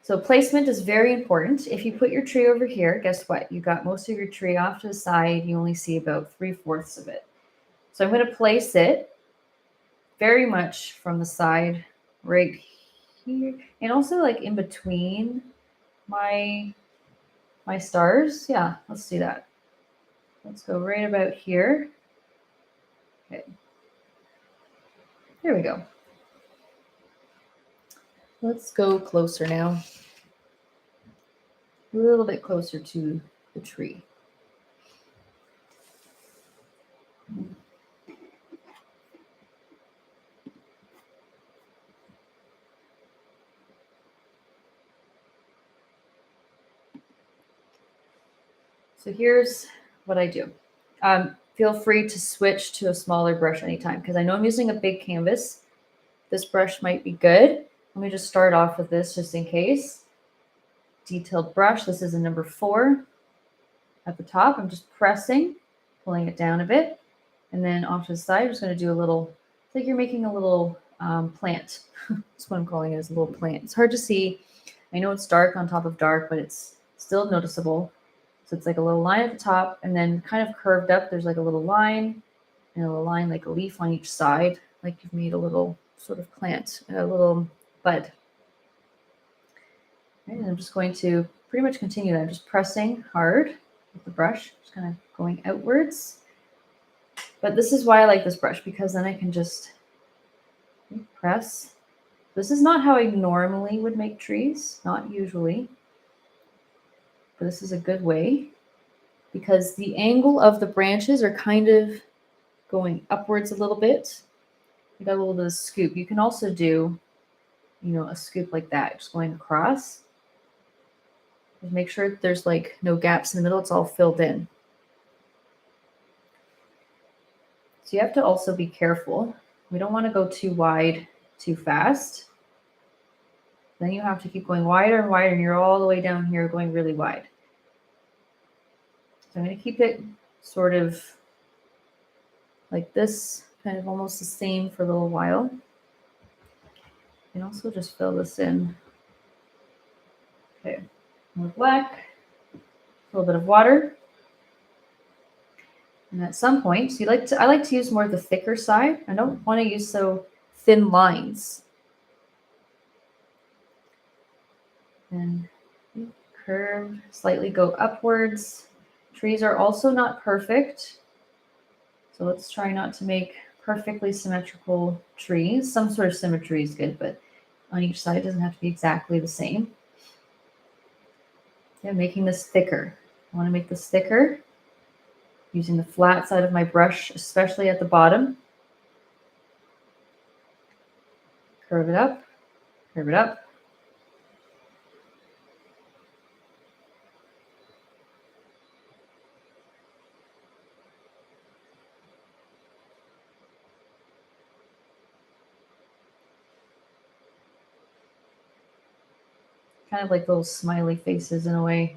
So placement is very important. If you put your tree over here, guess what? You got most of your tree off to the side. You only see about 3/4 of it. So I'm going to place it very much from the side right here. And also like in between my stars. Yeah, let's do that. Let's go right about here. Okay. There we go. Let's go closer now. A little bit closer to the tree. So here's what I do. Feel free to switch to a smaller brush anytime because I know I'm using a big canvas. This brush might be good. Let me just start off with this just in case. Detailed brush. This is a number 4 at the top. I'm just pressing, pulling it down a bit. And then off to the side, I'm just going to do a little, it's like you're making a little plant. That's what I'm calling it, is a little plant. It's hard to see. I know it's dark on top of dark, but it's still noticeable. So it's like a little line at the top and then kind of curved up. There's like a little line and a little line like a leaf on each side, like you've made a little sort of plant, a little bud. And I'm just going to pretty much continue that. I'm just pressing hard with the brush, just kind of going outwards. But this is why I like this brush, because then I can just press. This is not how I normally would make trees, not usually. But this is a good way because the angle of the branches are kind of going upwards a little bit. You got a little bit of scoop. You can also do, a scoop like that, just going across. Just make sure there's like no gaps in the middle. It's all filled in. So you have to also be careful. We don't want to go too wide too fast. Then you have to keep going wider and wider, and you're all the way down here going really wide. So I'm going to keep it sort of like this, kind of almost the same for a little while. And also just fill this in. Okay, more black, a little bit of water. And at some point, so I like to use more of the thicker side. I don't want to use so thin lines. And curve, slightly go upwards. Trees are also not perfect. So let's try not to make perfectly symmetrical trees. Some sort of symmetry is good, but on each side it doesn't have to be exactly the same. Yeah, making this thicker. I want to make this thicker. Using the flat side of my brush, especially at the bottom. Curve it up, curve it up. Kind of like little smiley faces in a way.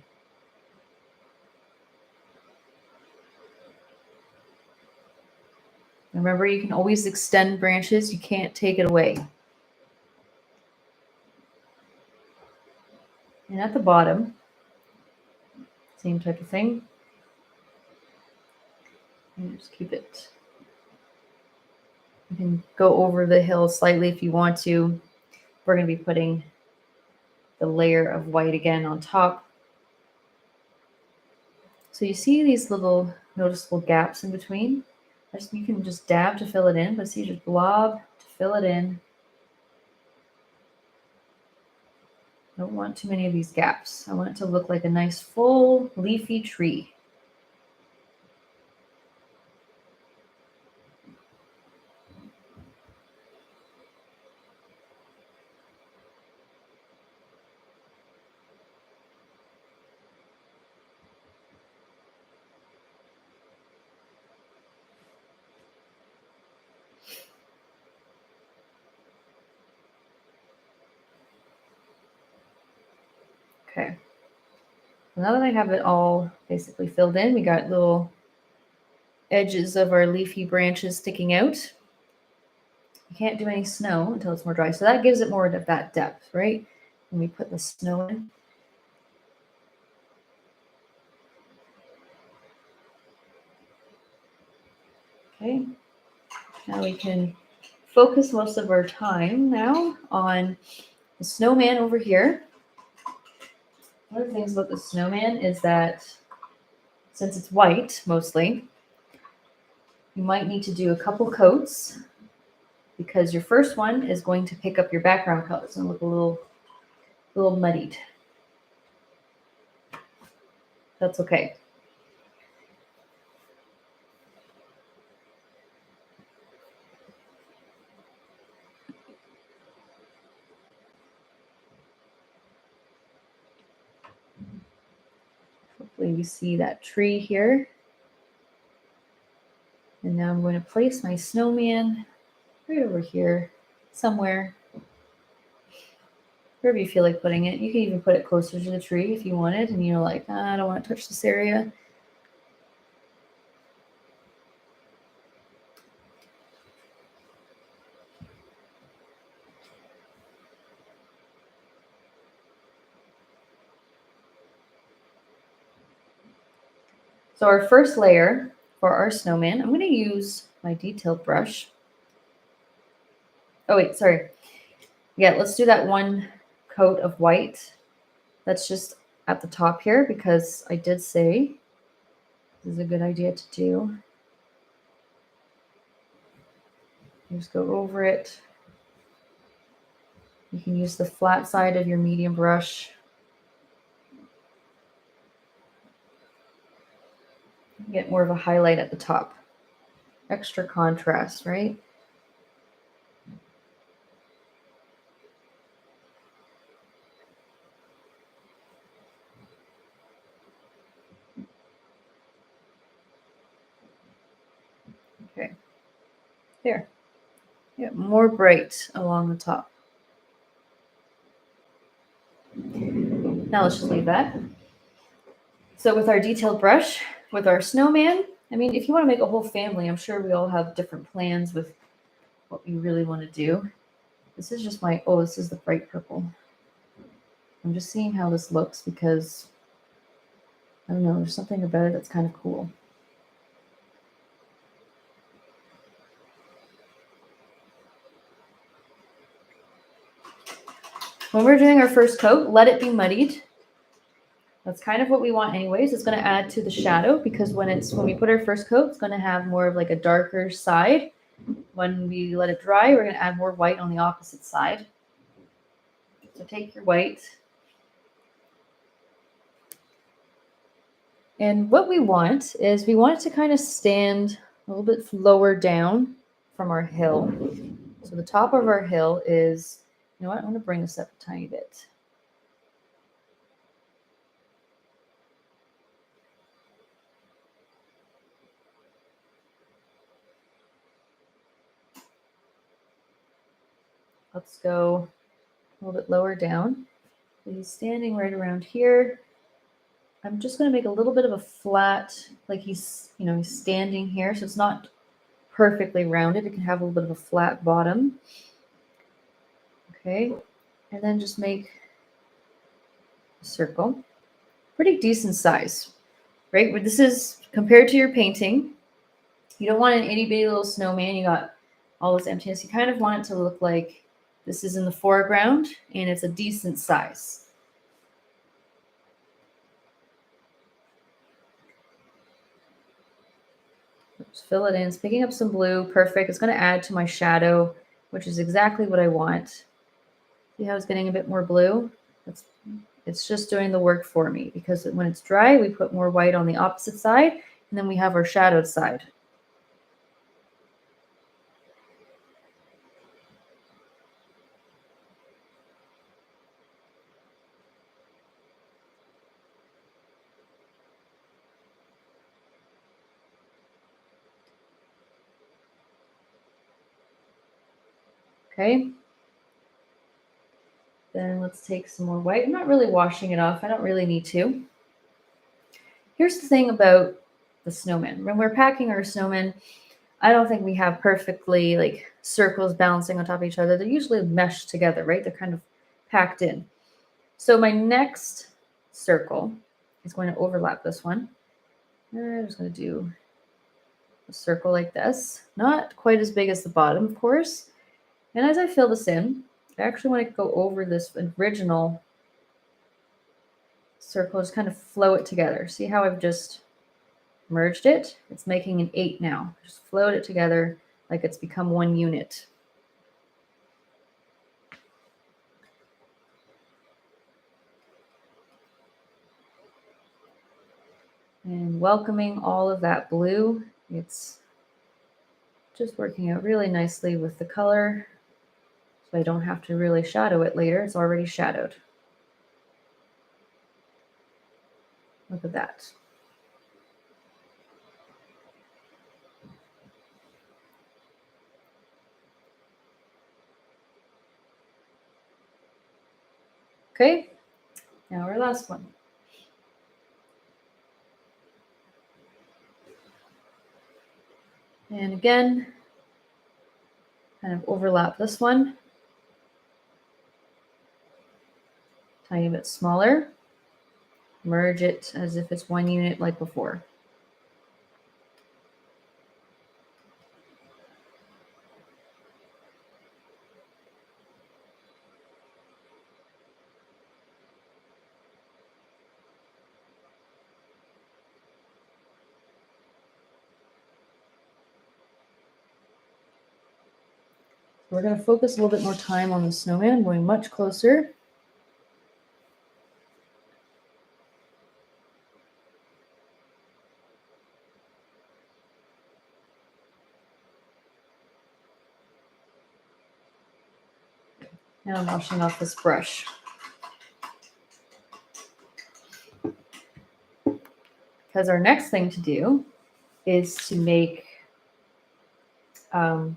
Remember, you can always extend branches. You can't take it away. And at the bottom, same type of thing. And just keep it. You can go over the hill slightly if you want to. We're going to be putting the layer of white again on top. So you see these little noticeable gaps in between? You can just dab to fill it in, but see, just blob to fill it in. Don't want too many of these gaps. I want it to look like a nice full leafy tree. Okay. Now that I have it all basically filled in, we got little edges of our leafy branches sticking out. You can't do any snow until it's more dry. So that gives it more of that depth, right? When we put the snow in. Okay. Now we can focus most of our time now on the snowman over here. One of the things about the snowman is that since it's white mostly, you might need to do a couple coats because your first one is going to pick up your background colors and look a little muddied. That's okay. Hopefully you see that tree here. And now I'm going to place my snowman right over here somewhere. Wherever you feel like putting it. You can even put it closer to the tree if you wanted and you're like, I don't want to touch this area. So our first layer for our snowman, I'm going to use my detailed brush. Oh wait, sorry. Yeah, let's do that one coat of white. That's just at the top here because I did say this is a good idea to do. Just go over it. You can use the flat side of your medium brush. Get more of a highlight at the top. Extra contrast, right? Okay. There. Yeah, more bright along the top. Now let's just leave that. So with our detailed brush, with our snowman, I mean, if you want to make a whole family, I'm sure we all have different plans with what we really want to do. This is just my, oh, this is the bright purple. I'm just seeing how this looks because, I don't know, there's something about it that's kind of cool. When we're doing our first coat, let it be muddied. That's kind of what we want anyways. It's going to add to the shadow because when we put our first coat, it's going to have more of like a darker side. When we let it dry, we're going to add more white on the opposite side. So take your white. And what we want is we want it to kind of stand a little bit lower down from our hill. So the top of our hill is, you know what, I'm going to bring this up a tiny bit. Let's go a little bit lower down. He's standing right around here. I'm just going to make a little bit of a flat, like he's standing here, so it's not perfectly rounded. It can have a little bit of a flat bottom. Okay, and then just make a circle. Pretty decent size, right? But this is compared to your painting. You don't want an itty bitty little snowman. You got all this emptiness. You kind of want it to look like this is in the foreground and it's a decent size. Just fill it in. It's picking up some blue. Perfect. It's going to add to my shadow, which is exactly what I want. See how it's getting a bit more blue? It's just doing the work for me, because when it's dry, we put more white on the opposite side, and then we have our shadowed side. Okay. Then let's take some more white. I'm not really washing it off. I don't really need to. Here's the thing about the snowman. When we're packing our snowman, I don't think we have perfectly like circles balancing on top of each other. They're usually meshed together, right? They're kind of packed in. So my next circle is going to overlap this one. I'm just going to do a circle like this. Not quite as big as the bottom, of course. And as I fill this in, I actually want to go over this original circle, just kind of flow it together. See how I've just merged it? It's making an 8 now. Just float it together like it's become one unit. And welcoming all of that blue. It's just working out really nicely with the color, so I don't have to really shadow it later. It's already shadowed. Look at that. Okay, now our last one. And again, kind of overlap this one. Tiny bit smaller. Merge it as if it's one unit like before. We're going to focus a little bit more time on the snowman. I'm going much closer. Now I'm washing off this brush. Because our next thing to do is to make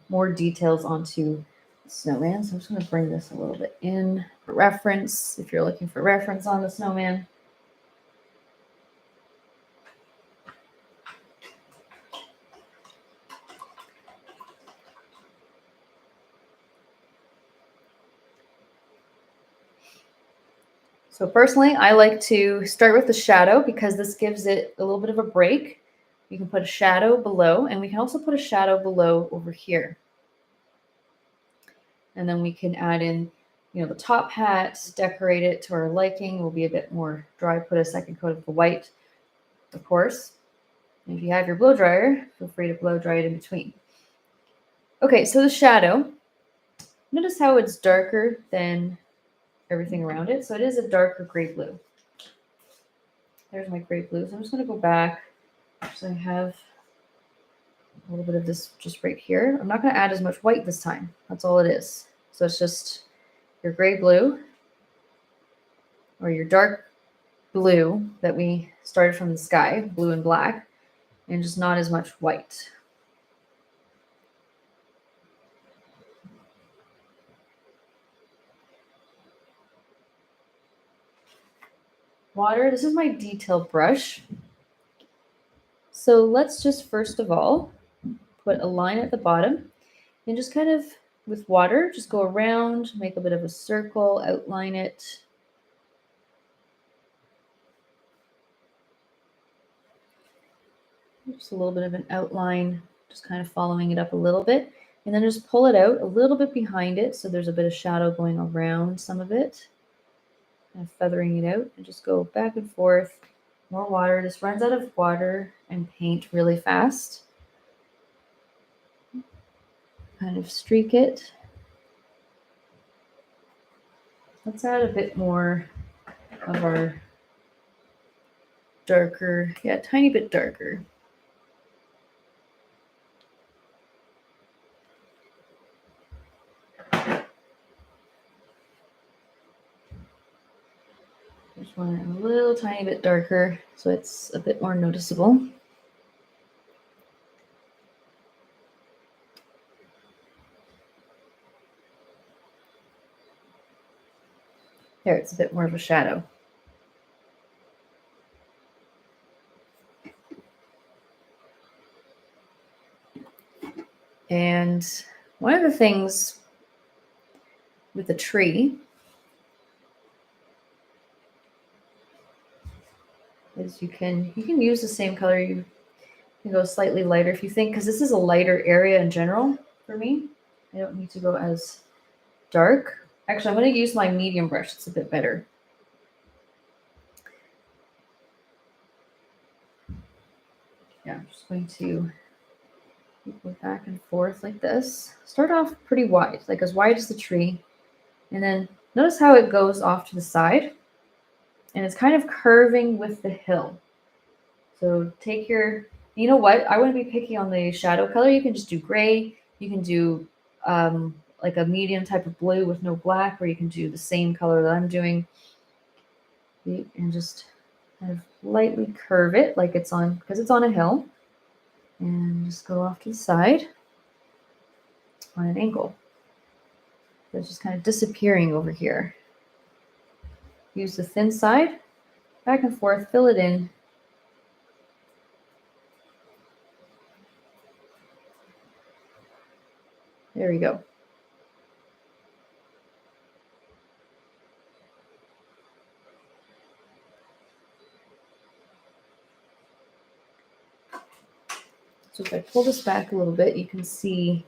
more details onto the snowman. So I'm just going to bring this a little bit in for reference, if you're looking for reference on the snowman. So personally, I like to start with the shadow because this gives it a little bit of a break. You can put a shadow below, and we can also put a shadow below over here. And then we can add in, the top hat, decorate it to our liking. Will be a bit more dry. Put a second coat of the white, of course. And if you have your blow dryer, feel free to blow dry it in between. Okay, so the shadow, notice how it's darker than everything around it. So it is a darker gray blue. There's my gray blue. So I'm just going to go back. So I have a little bit of this just right here. I'm not going to add as much white this time. That's all it is. So it's just your gray blue or your dark blue that we started from the sky, blue and black, and just not as much white. Water, this is my detail brush. So let's just first of all put a line at the bottom and just kind of with water, just go around, make a bit of a circle, outline it. Just a little bit of an outline, just kind of following it up a little bit. And then just pull it out a little bit behind it so there's a bit of shadow going around some of it. Kind of feathering it out and just go back and forth. More water. This runs out of water and paint really fast. Kind of streak it. Let's add a bit more of our darker, yeah, a tiny bit darker. Just want it a little tiny bit darker so it's a bit more noticeable. There, it's a bit more of a shadow. And one of the things with the tree is you can use the same color. You can go slightly lighter if you think, because this is a lighter area in general for me. I don't need to go as dark. Actually, I'm going to use my medium brush. It's a bit better. Yeah, I'm just going to go back and forth like this. Start off pretty wide, like as wide as the tree. And then notice how it goes off to the side. And it's kind of curving with the hill. So take your, you know what? I wouldn't be picky on the shadow color. You can just do gray. You can do like a medium type of blue with no black, or you can do the same color that I'm doing. And just kind of lightly curve it like it's on, because it's on a hill. And just go off to the side on an angle. So it's just kind of disappearing over here. Use the thin side, back and forth, fill it in. There we go. So if I pull this back a little bit, you can see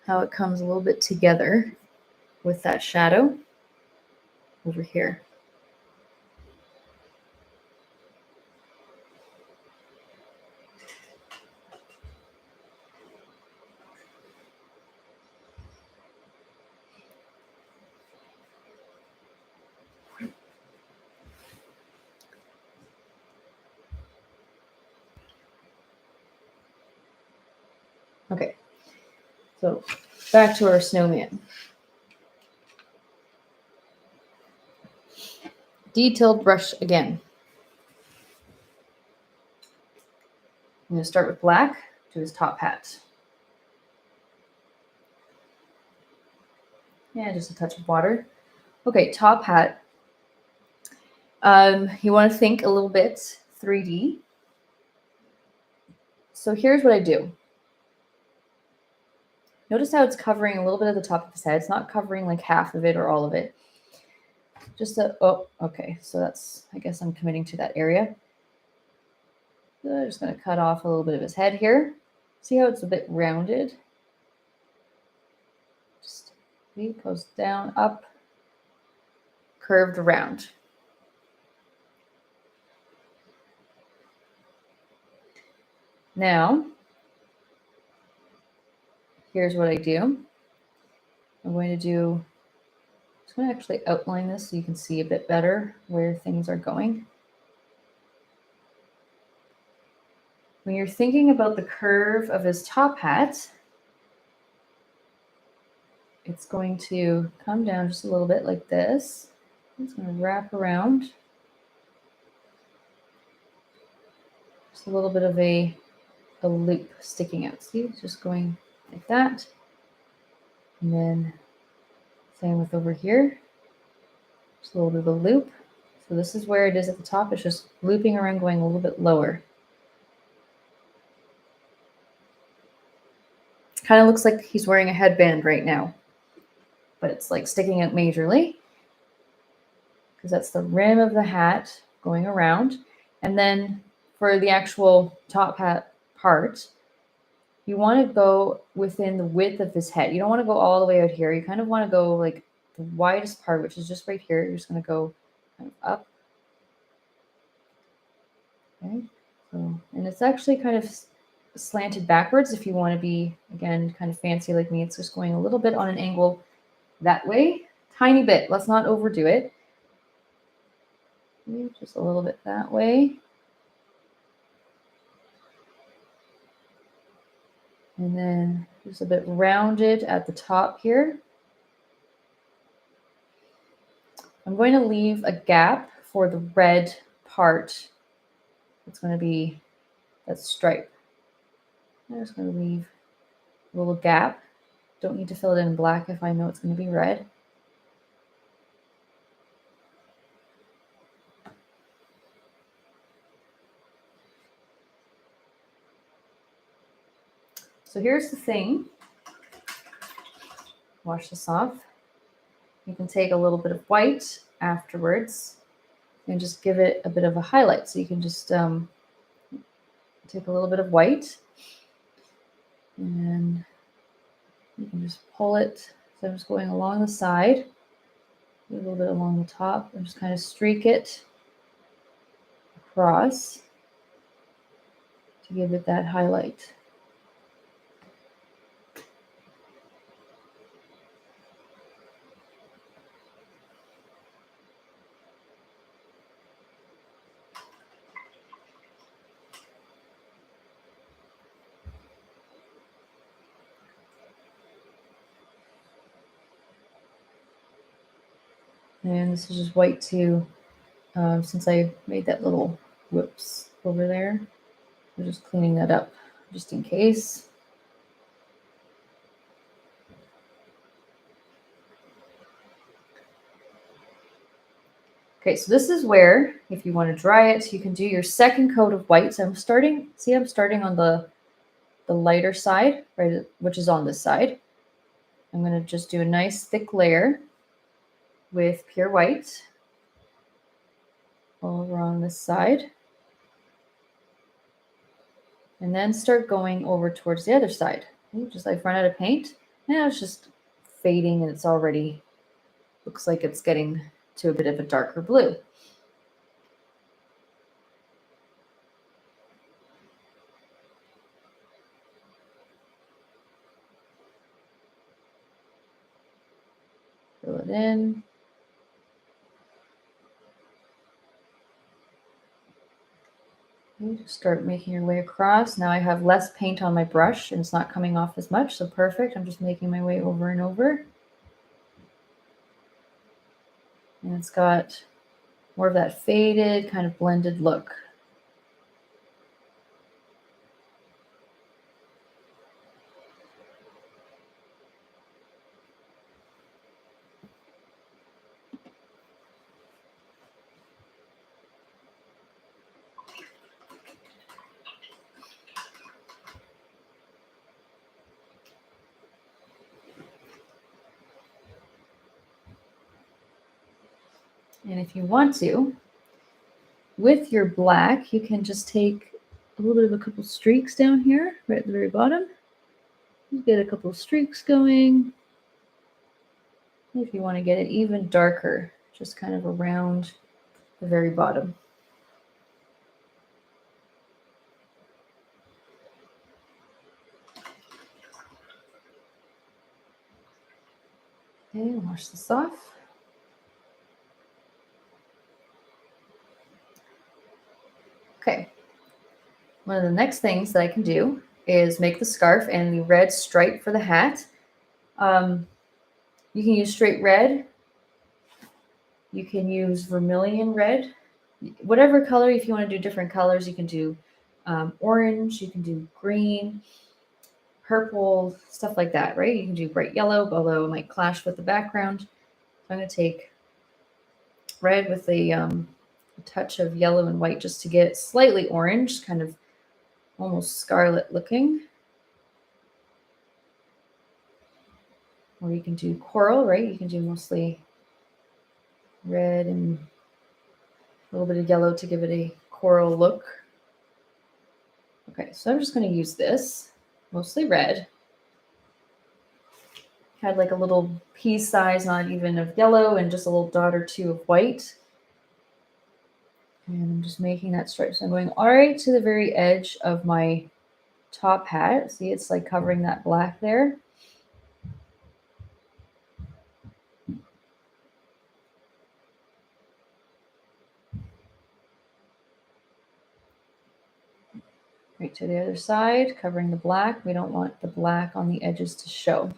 how it comes a little bit together with that shadow over here. Okay, so back to our snowman. Detailed brush again. I'm going to start with black, do his top hat. Yeah, just a touch of water. Okay, top hat. You want to think a little bit 3D. So here's what I do. Notice how it's covering a little bit of the top of his head. It's not covering like half of it or all of it. Just a, oh, okay. So that's, I guess I'm committing to that area. So I'm just going to cut off a little bit of his head here. See how it's a bit rounded? Just, it goes down, up, curved around. Now, here's what I do. I'm going to actually outline this so you can see a bit better where things are going. when you're thinking about the curve of his top hat, it's going to come down just a little bit like this. It's going to wrap around. Just a little bit of a loop sticking out. See, it's just going like that. And then same with over here. Just a little bit of a loop. So this is where it is at the top. It's just looping around, going a little bit lower. Kind of looks like he's wearing a headband right now, but it's like sticking out majorly because that's the rim of the hat going around. And then for the actual top hat part, you want to go within the width of his head. You don't want to go all the way out here. You kind of want to go like the widest part, which is just right here. You're just going to go kind of up. Okay. So, and it's actually kind of slanted backwards if you want to be, again, kind of fancy like me. It's just going a little bit on an angle that way. Tiny bit. Let's not overdo it. Okay, just a little bit that way. And then just a bit rounded at the top here. I'm going to leave a gap for the red part. It's going to be that stripe. I'm just going to leave a little gap. Don't need to fill it in black if I know it's going to be red. So here's the thing. Wash this off. You can take a little bit of white afterwards and just give it a bit of a highlight. So you can just take a little bit of white and you can just pull it. So I'm just going along the side, a little bit along the top, and just kind of streak it across to give it that highlight. And this is just white too, since I made that little whoops over there. I'm just cleaning that up just in case. Okay, so this is where, if you want to dry it, you can do your second coat of white. So I'm starting on the lighter side, right, which is on this side. I'm going to just do a nice thick layer with pure white all over on this side. And then start going over towards the other side. Just I've run out of paint. Now it's just fading and it's already, looks like it's getting to a bit of a darker blue. Fill it in. Okay, just start making your way across. Now I have less paint on my brush and it's not coming off as much, so perfect. I'm just making my way over and over. And it's got more of that faded, kind of blended look. And if you want to, with your black, you can just take a little bit of a couple streaks down here, right at the very bottom. Just get a couple of streaks going. If you want to get it even darker, just kind of around the very bottom. Okay, wash this off. Okay, One of the next things that I can do is make the scarf and the red stripe for the hat. You can use straight red. You can use vermilion red. Whatever color, if you want to do different colors, you can do orange, you can do green, purple, stuff like that, right? You can do bright yellow, although it might clash with the background. So I'm going to take red with a touch of yellow and white just to get it slightly orange, kind of almost scarlet looking. Or you can do coral, right? You can do mostly red and a little bit of yellow to give it a coral look. Okay, so I'm just going to use this, mostly red. Had like a little pea size, not even of yellow, and just a little dot or two of white. And I'm just making that stripe. So I'm going all right to the very edge of my top hat. See, it's like covering that black there. Right to the other side, covering the black. We don't want the black on the edges to show.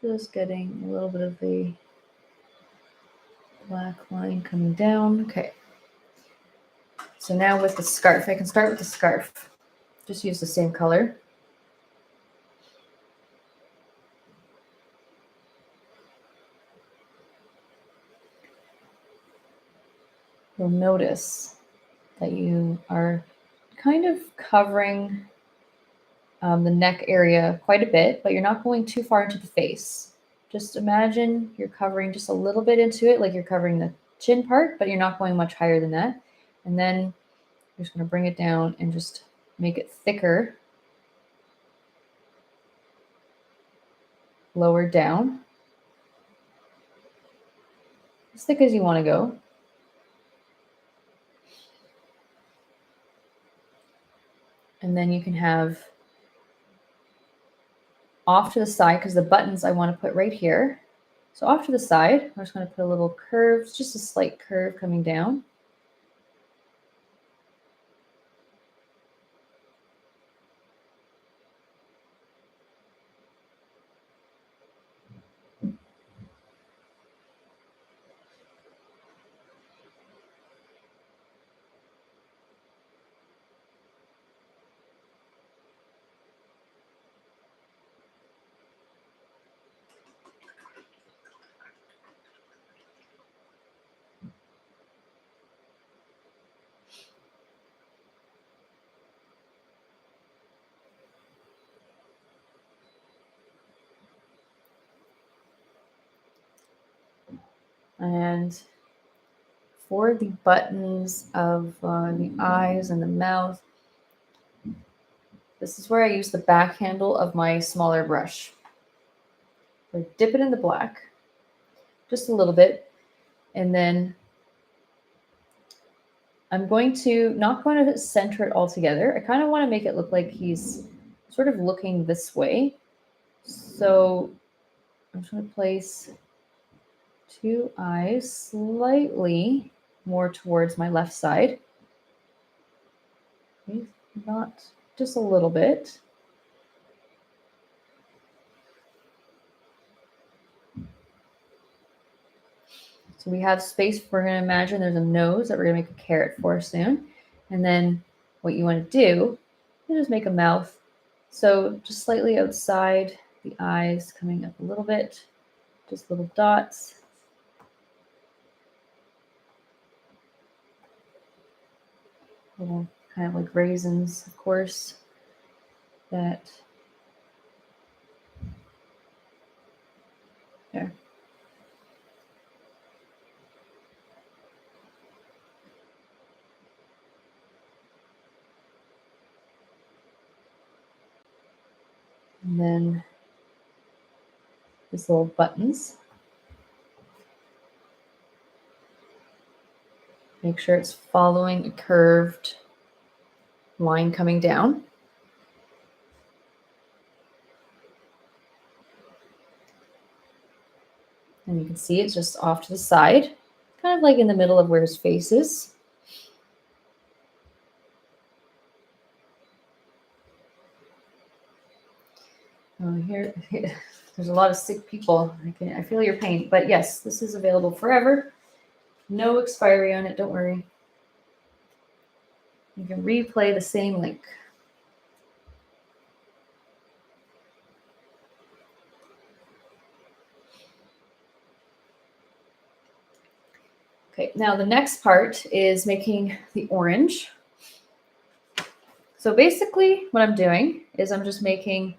Just getting a little bit of a black line coming down. Okay. So now with the scarf, I can start with the scarf. Just use the same color. You'll notice that you are kind of covering the neck area quite a bit, but you're not going too far into the face. Just imagine you're covering just a little bit into it, like you're covering the chin part, but you're not going much higher than that. And then you're just going to bring it down and just make it thicker, lower down, as thick as you want to go. And then you can have off to the side, because the buttons I want to put right here. So off to the side, I'm just going to put a little curve, just a slight curve coming down. And for the buttons of the eyes and the mouth, this is where I use the back handle of my smaller brush. So dip it in the black, just a little bit, and then I'm not going to center it all together. I kind of want to make it look like he's sort of looking this way. So I'm just going to place two eyes slightly more towards my left side. Okay, not just a little bit. So we have space. We're going to imagine there's a nose that we're going to make a carrot for soon. And then what you want to do is just make a mouth. So just slightly outside the eyes, coming up a little bit, just little dots. Little kind of like raisins, of course, that there. And then these little buttons. Make sure it's following a curved line coming down. And you can see it's just off to the side, kind of like in the middle of where his face is. Here, there's a lot of sick people. I feel your pain, but yes, this is available forever. No expiry on it, don't worry. You can replay the same link. Okay, now the next part is making the orange. So basically what I'm doing is I'm just making,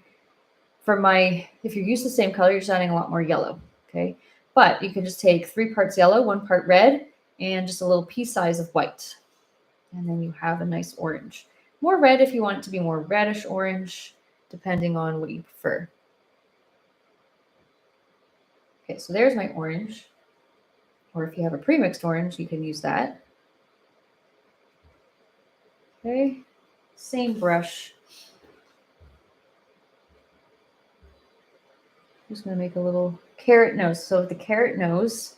for my, if you use the same color, you're just adding a lot more yellow, okay? But you can just take 3 parts yellow, 1 part red, and just a little pea size of white. And then you have a nice orange. More red if you want it to be more reddish orange, depending on what you prefer. Okay, so there's my orange. Or if you have a pre-mixed orange, you can use that. Okay, same brush. I'm just going to make a little carrot nose. So the carrot nose,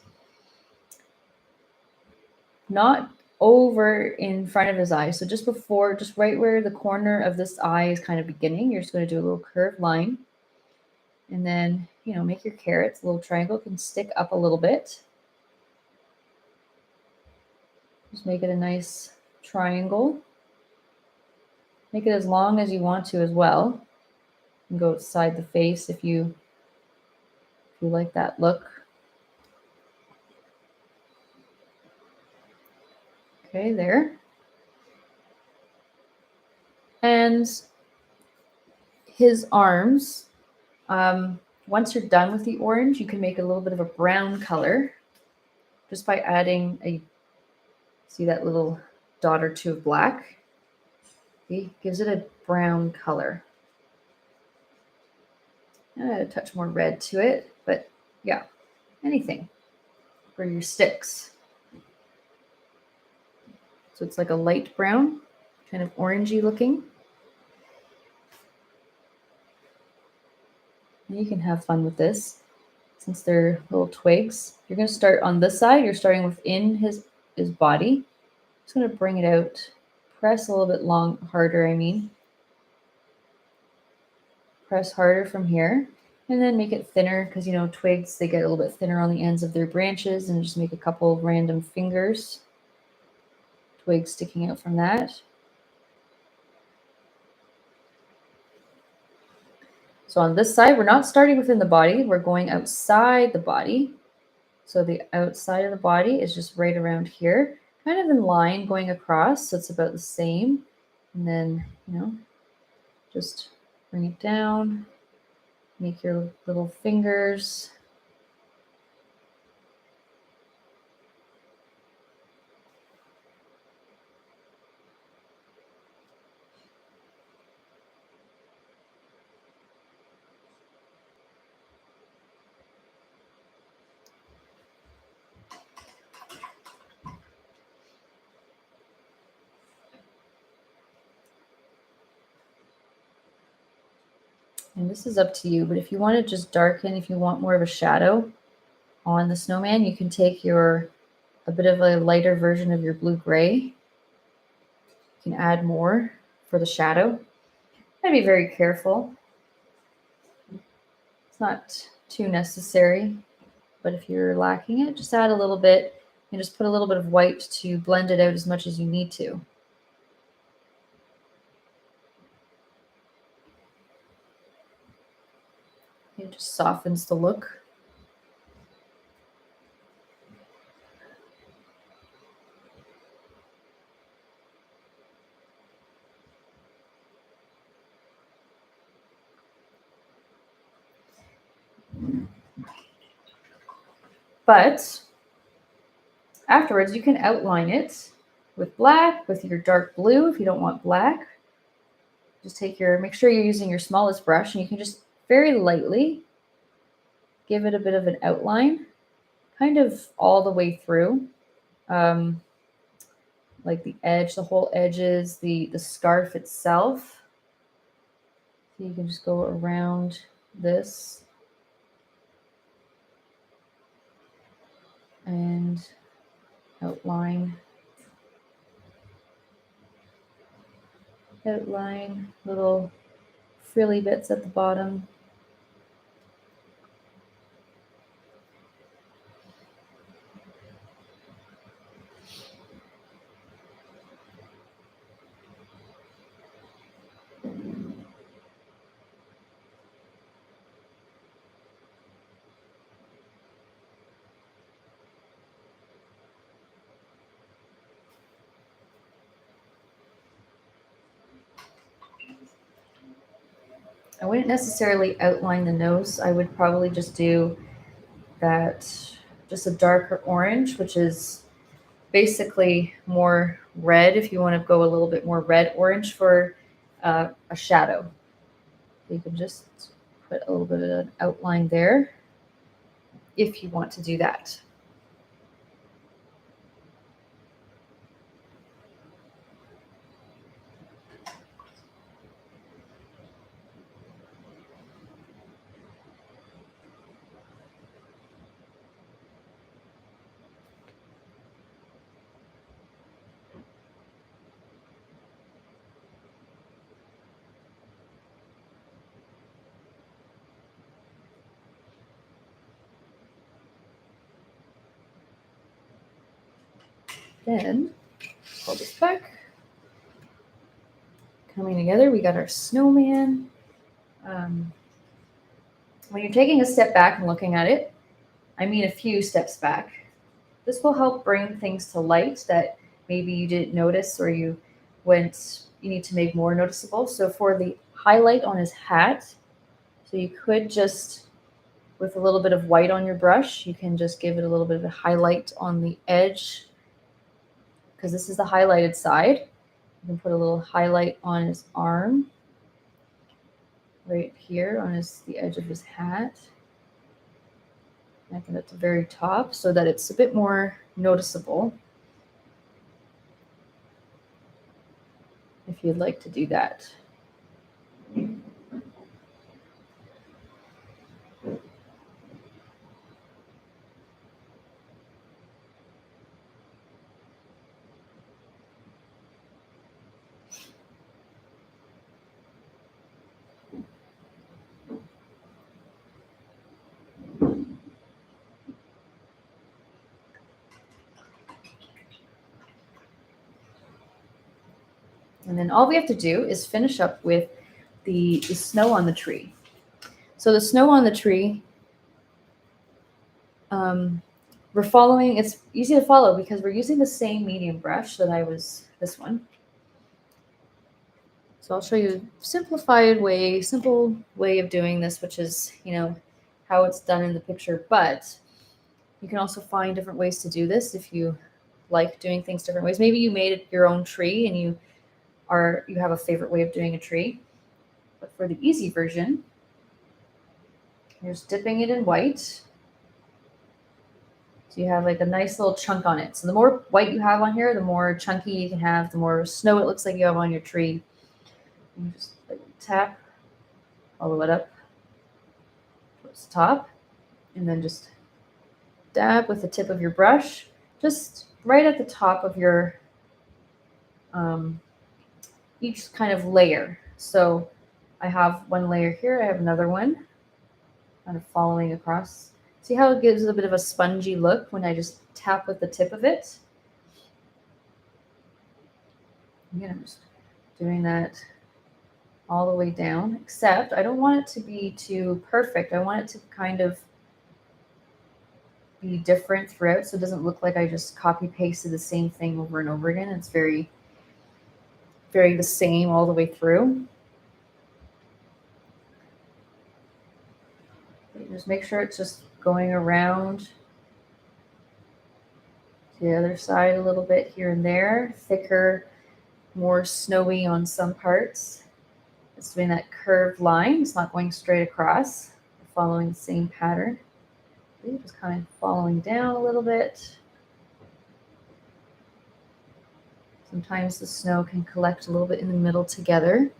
not over in front of his eye. So just before, just right where the corner of this eye is kind of beginning, you're just going to do a little curved line. And then, make your carrots, a little triangle can stick up a little bit. Just make it a nice triangle. Make it as long as you want to as well. And go outside the face if you like that look. Okay, there. And his arms, once you're done with the orange, you can make a little bit of a brown color just by adding see that little dot or two of black? See, gives it a brown color. Add a touch more red to it, but yeah, anything for your sticks. So it's like a light brown, kind of orangey looking. And you can have fun with this since they're little twigs. You're going to start on this side. You're starting within his body. Just going to bring it out. Press a little bit harder, I mean. Press harder from here. And then make it thinner because, twigs, they get a little bit thinner on the ends of their branches, and just make a couple of random fingers. Twigs sticking out from that. So on this side, we're not starting within the body. We're going outside the body. So the outside of the body is just right around here, kind of in line going across. So it's about the same. And then, just bring it down. Make your little fingers. And this is up to you, but if you want to just darken, if you want more of a shadow on the snowman, you can take a bit of a lighter version of your blue-gray. You can add more for the shadow. Gotta be very careful. It's not too necessary, but if you're lacking it, just add a little bit and just put a little bit of white to blend it out as much as you need to. It just softens the look. But afterwards, you can outline it with black, with your dark blue if you don't want black. Just make sure you're using your smallest brush, and you can just very lightly give it a bit of an outline, kind of all the way through. Like the edge, the whole edges, the scarf itself. So you can just go around this and outline little frilly bits at the bottom. I wouldn't necessarily outline the nose. I would probably just do just a darker orange, which is basically more red if you want to go a little bit more red orange for a shadow. You can just put a little bit of an outline there if you want to do that. Then pull this back. Coming together, we got our snowman. When you're taking a step back and looking at it, I mean a few steps back, this will help bring things to light that maybe you didn't notice or you need to make more noticeable. So for the highlight on his hat, so you could just, with a little bit of white on your brush, you can just give it a little bit of a highlight on the edge, because this is the highlighted side. You can put a little highlight on his arm, right here on the edge of his hat. Make it at the very top so that it's a bit more noticeable, if you'd like to do that. And then all we have to do is finish up with the snow on the tree. So the snow on the tree, we're following, it's easy to follow because we're using the same medium brush this one. So I'll show you a simple way of doing this, which is, how it's done in the picture. But you can also find different ways to do this if you like doing things different ways. Maybe you made it your own tree and you have a favorite way of doing a tree. But for the easy version, you're just dipping it in white. So you have like a nice little chunk on it. So the more white you have on here, the more chunky you can have, the more snow it looks like you have on your tree. You just like tap all the way up towards the top, and then just dab with the tip of your brush, just right at the top of your each kind of layer. So I have one layer here, I have another one kind of following across. See how it gives a bit of a spongy look when I just tap with the tip of it? Again, I'm just doing that all the way down, except I don't want it to be too perfect. I want it to kind of be different throughout, so it doesn't look like I just copy pasted the same thing over and over again. It's very, very the same all the way through. Just make sure it's just going around to the other side a little bit here and there, thicker, more snowy on some parts. It's doing that curved line. It's not going straight across. We're following the same pattern. Just kind of following down a little bit. Sometimes the snow can collect a little bit in the middle together.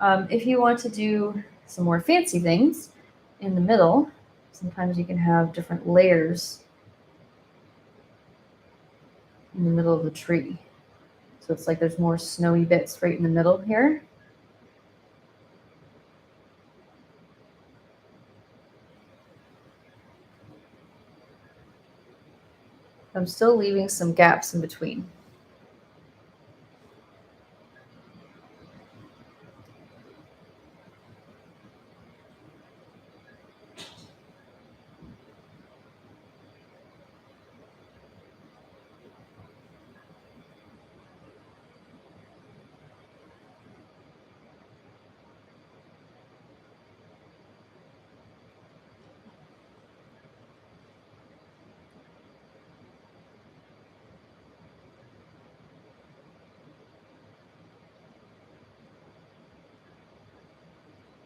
If you want to do some more fancy things in the middle, sometimes you can have different layers in the middle of the tree. So it's like there's more snowy bits right in the middle here. I'm still leaving some gaps in between.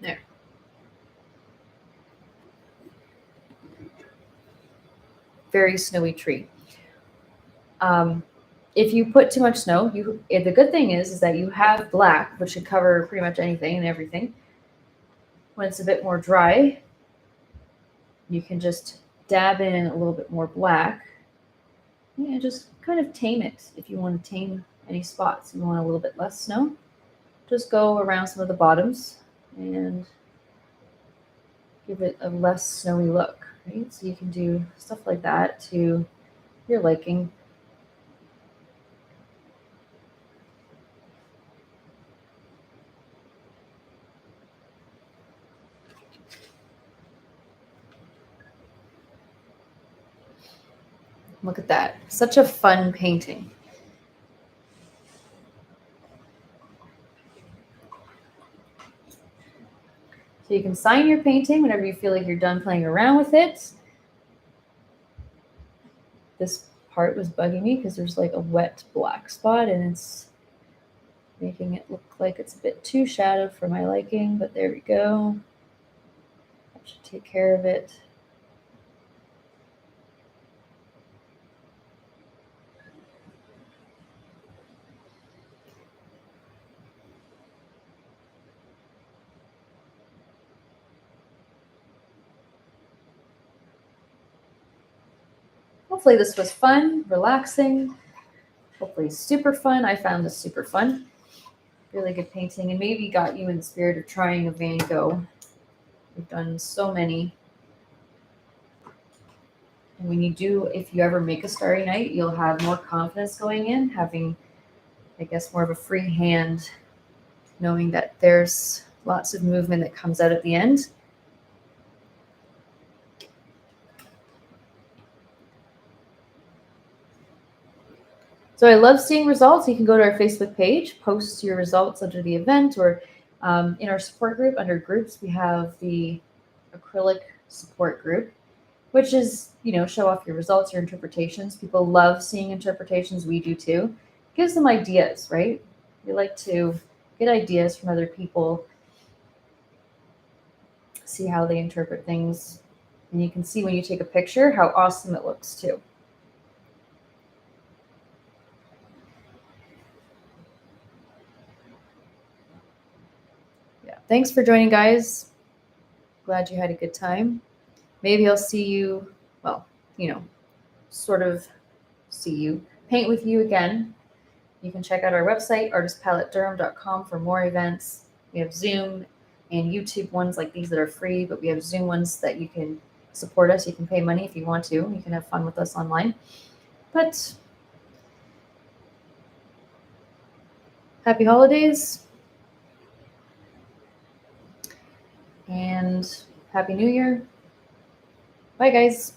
There. Very snowy tree. If you put too much snow, the good thing is that you have black, which should cover pretty much anything and everything. When it's a bit more dry, you can just dab in a little bit more black. Yeah, just kind of tame it. If you want to tame any spots, you want a little bit less snow, just go around some of the bottoms and give it a less snowy look, right? So you can do stuff like that to your liking. Look at that. Such a fun painting. So you can sign your painting whenever you feel like you're done playing around with it. This part was bugging me because there's like a wet black spot and it's making it look like it's a bit too shadowed for my liking, but there we go. That should take care of it. Hopefully this was fun, relaxing, hopefully super fun. I found this super fun. Really good painting and maybe got you in the spirit of trying a Van Gogh. We've done so many. And when you do, if you ever make a Starry Night, you'll have more confidence going in, having, I guess, more of a free hand, knowing that there's lots of movement that comes out at the end. So I love seeing results. You can go to our Facebook page, post your results under the event, or in our support group, under groups, we have the Acrylic support group, which is, show off your results, your interpretations. People love seeing interpretations. We do too. It gives them ideas, right? We like to get ideas from other people, see how they interpret things. And you can see when you take a picture how awesome it looks too. Yeah. Thanks for joining, guys. Glad you had a good time. Maybe I'll see you, well, sort of see you, paint with you again. You can check out our website, artistpaletterm.com, for more events. We have Zoom and YouTube ones like these that are free, but we have Zoom ones that you can support us. You can pay money if you want to. You can have fun with us online. But happy holidays and Happy New Year. Bye, guys.